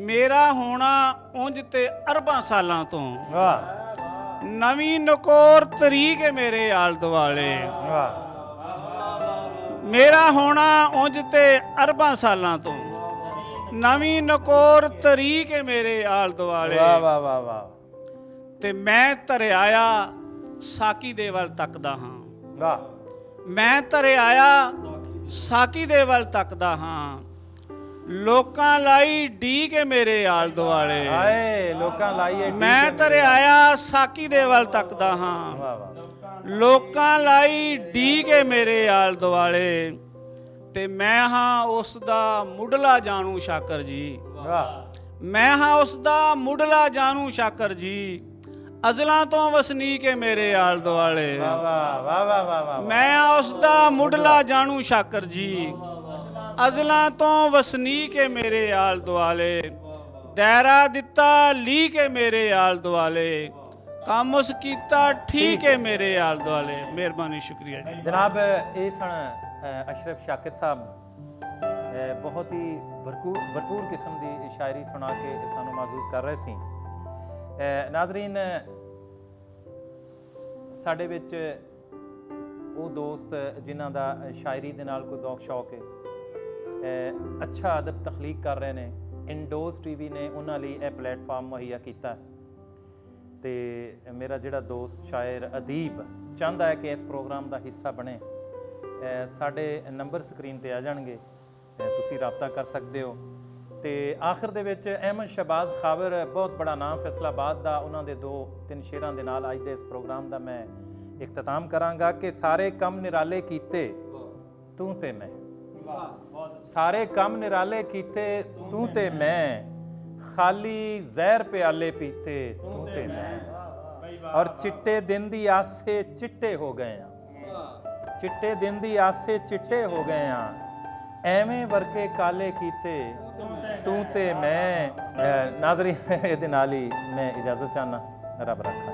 ਮੇਰਾ ਹੋਣਾ ਉਂਝ ਤੇ ਅਰਬਾਂ ਸਾਲਾਂ ਤੋਂ, ਵਾਹ ਨਵੀਂ ਨਕੋਰ ਤਰੀਕ ਹੈ ਮੇਰੇ ਆਲ ਦੁਆਲੇ, ਵਾਹ ਮੇਰਾ ਹੋਣਾ ਉਂਝ ਤੇ ਅਰਬਾਂ ਸਾਲਾਂ ਤੋਂ, ਨਵੀਂ ਨਕੋਰ ਤਰੀਕ ਹੈ ਮੇਰੇ ਆਲ ਦੁਆਲੇ, ਵਾਹ ਵਾਹ ਵਾਹ ਵਾਹ ਤੇ ਮੈਂ ਧਰਿਆ ਆ ਸਾਕੀ ਦੇ ਵੱਲ ਤੱਕਦਾ ਹਾਂ, ਵਾਹ ਮੈਂ ਧਰਿਆ ਆ ਸਾਕੀ ਦੇ ਵੱਲ ਤੱਕਦਾ ਹਾਂ, ਲੋਕਾਂ ਲਾਈ ਡੀ ਕੇ ਮੇਰੇ ਆਲ ਦੁਆਲੇ, ਹਾਏ ਲੋਕਾਂ ਲਾਈਏ ਮੈਂ ਧਰਿਆ ਆ ਸਾਕੀ ਦੇ ਵੱਲ ਤੱਕਦਾ ਹਾਂ, ਵਾਹ ਵਾਹ ਲੋਕਾਂ ਲਾਈ ਡੀ ਕੇ ਮੇਰੇ ਆਲ ਦੁਆਲੇ, ਤੇ ਮੈਂ ਹਾਂ ਉਸ ਦਾ ਮੁੱਢਲਾ ਜਾਣੂ ਸ਼ਾਕਰ ਜੀ, ਵਾਹ ਮੈਂ ਹਾਂ ਉਸ ਦਾ ਮੁੱਢਲਾ ਜਾਣੂ ਸ਼ਾਕਰ ਜੀ, ਅਜ਼ਲਾਂ ਤੋਂ ਵਸਨੀਕ ਹੈ ਮੇਰੇ ਆਲ ਦੁਆਲੇ, ਵਾਹ ਵਾਹ ਵਾਹ ਵਾਹ ਵਾਹ ਮੈਂ ਹਾਂ ਉਸ ਦਾ ਮੁੱਢਲਾ ਜਾਣੂ ਸ਼ਾਕਰ ਜੀ, ਅਜ਼ਲਾਂ ਤੋਂ ਵਸਨੀਕ ਹੈ ਮੇਰੇ ਆਲ ਦੁਆਲੇ, ਦਾਇਰਾ ਦਿੱਤਾ ਲੀ ਕੇ ਮੇਰੇ ਆਲ ਦੁਆਲੇ, ਕੰਮ ਉਸ ਕੀਤਾ ਠੀਕ ਹੈ ਮੇਰੇ ਆਲ ਦੁਆਲੇ। ਮਿਹਰਬਾਨੀ, ਸ਼ੁਕਰੀਆ ਜੀ। ਜਨਾਬ ਇਹ ਸਨ ਅਸ਼ਰਫ ਸ਼ਾਕਿਰ ਸਾਹਿਬ ਬਹੁਤ ਹੀ ਭਰਪੂਰ ਕਿਸਮ ਦੀ ਸ਼ਾਇਰੀ ਸੁਣਾ ਕੇ ਸਾਨੂੰ ਮਹਿਸੂਸ ਕਰ ਰਹੇ ਸੀ। ਨਾਜ਼ਰੀਨ ਸਾਡੇ ਵਿੱਚ ਉਹ ਦੋਸਤ ਜਿਨ੍ਹਾਂ ਦਾ ਸ਼ਾਇਰੀ ਦੇ ਨਾਲ ਕੋਈ ਜ਼ੌਕ ਸ਼ੌਕ ਹੈ, ਅੱਛਾ ਅਦਬ ਤਖਲੀਕ ਕਰ ਰਹੇ ਨੇ, ਇੰਡੋਜ਼ ਟੀਵੀ ਨੇ ਉਹਨਾਂ ਲਈ ਇਹ ਪਲੇਟਫਾਰਮ ਮੁਹੱਈਆ ਕੀਤਾ ਤੇ ਮੇਰਾ ਜਿਹੜਾ ਦੋਸਤ ਸ਼ਾਇਰ ਅਦੀਬ ਚਾਹੁੰਦਾ ਹੈ ਕਿ ਇਸ ਪ੍ਰੋਗਰਾਮ ਦਾ ਹਿੱਸਾ ਬਣੇ, ਸਾਡੇ ਨੰਬਰ ਸਕਰੀਨ ਤੇ ਆ ਜਾਣਗੇ, ਤੁਸੀਂ ਰਾਬਤਾ ਕਰ ਸਕਦੇ ਹੋ। ਤੇ ਆਖਿਰ ਦੇ ਵਿੱਚ ਅਹਿਮਦ ਸ਼ਹਬਾਜ਼ ਖਾਬਰ ਬਹੁਤ ਬੜਾ ਨਾਮ ਫੈਸਲਾਬਾਦ ਦਾ, ਉਹਨਾਂ ਦੇ 2-3 ਸ਼ੇਰਾਂ ਦੇ ਨਾਲ ਅੱਜ ਦੇ ਇਸ ਪ੍ਰੋਗਰਾਮ ਦਾ ਮੈਂ ਇਖਤਤਾਮ ਕਰਾਂਗਾ ਕਿ ਸਾਰੇ ਕੰਮ ਨਿਰਾਲੇ ਕੀਤੇ ਤੂੰ ਤੇ ਮੈਂ, ਸਾਰੇ ਕੰਮ ਨਿਰਾਲੇ ਕੀਤੇ ਤੂੰ ਤੇ ਮੈਂ, ਖਾਲੀ ਜ਼ਹਿਰ ਪਿਆਲੇ ਪੀਤੇ ਤੂੰ ਤੇ ਮੈਂ, ਔਰ ਚਿੱਟੇ ਦਿਨ ਦੀ ਆਸੇ ਚਿੱਟੇ ਹੋ ਗਏ ਆ, ਚਿੱਟੇ ਦਿਨ ਦੀ ਆਸੇ ਚਿੱਟੇ ਹੋ ਗਏ ਆ, ਐਵੇਂ ਵਰਕੇ ਕਾਲੇ ਕੀਤੇ ਤੂੰ ਤੇ ਮੈਂ। ਨਾਜ਼ਰੀਨ ਇਹਦੇ ਨਾਲ ਹੀ ਮੈਂ ਇਜਾਜ਼ਤ ਚਾਹਨਾ, ਰੱਬ ਰੱਖਾ।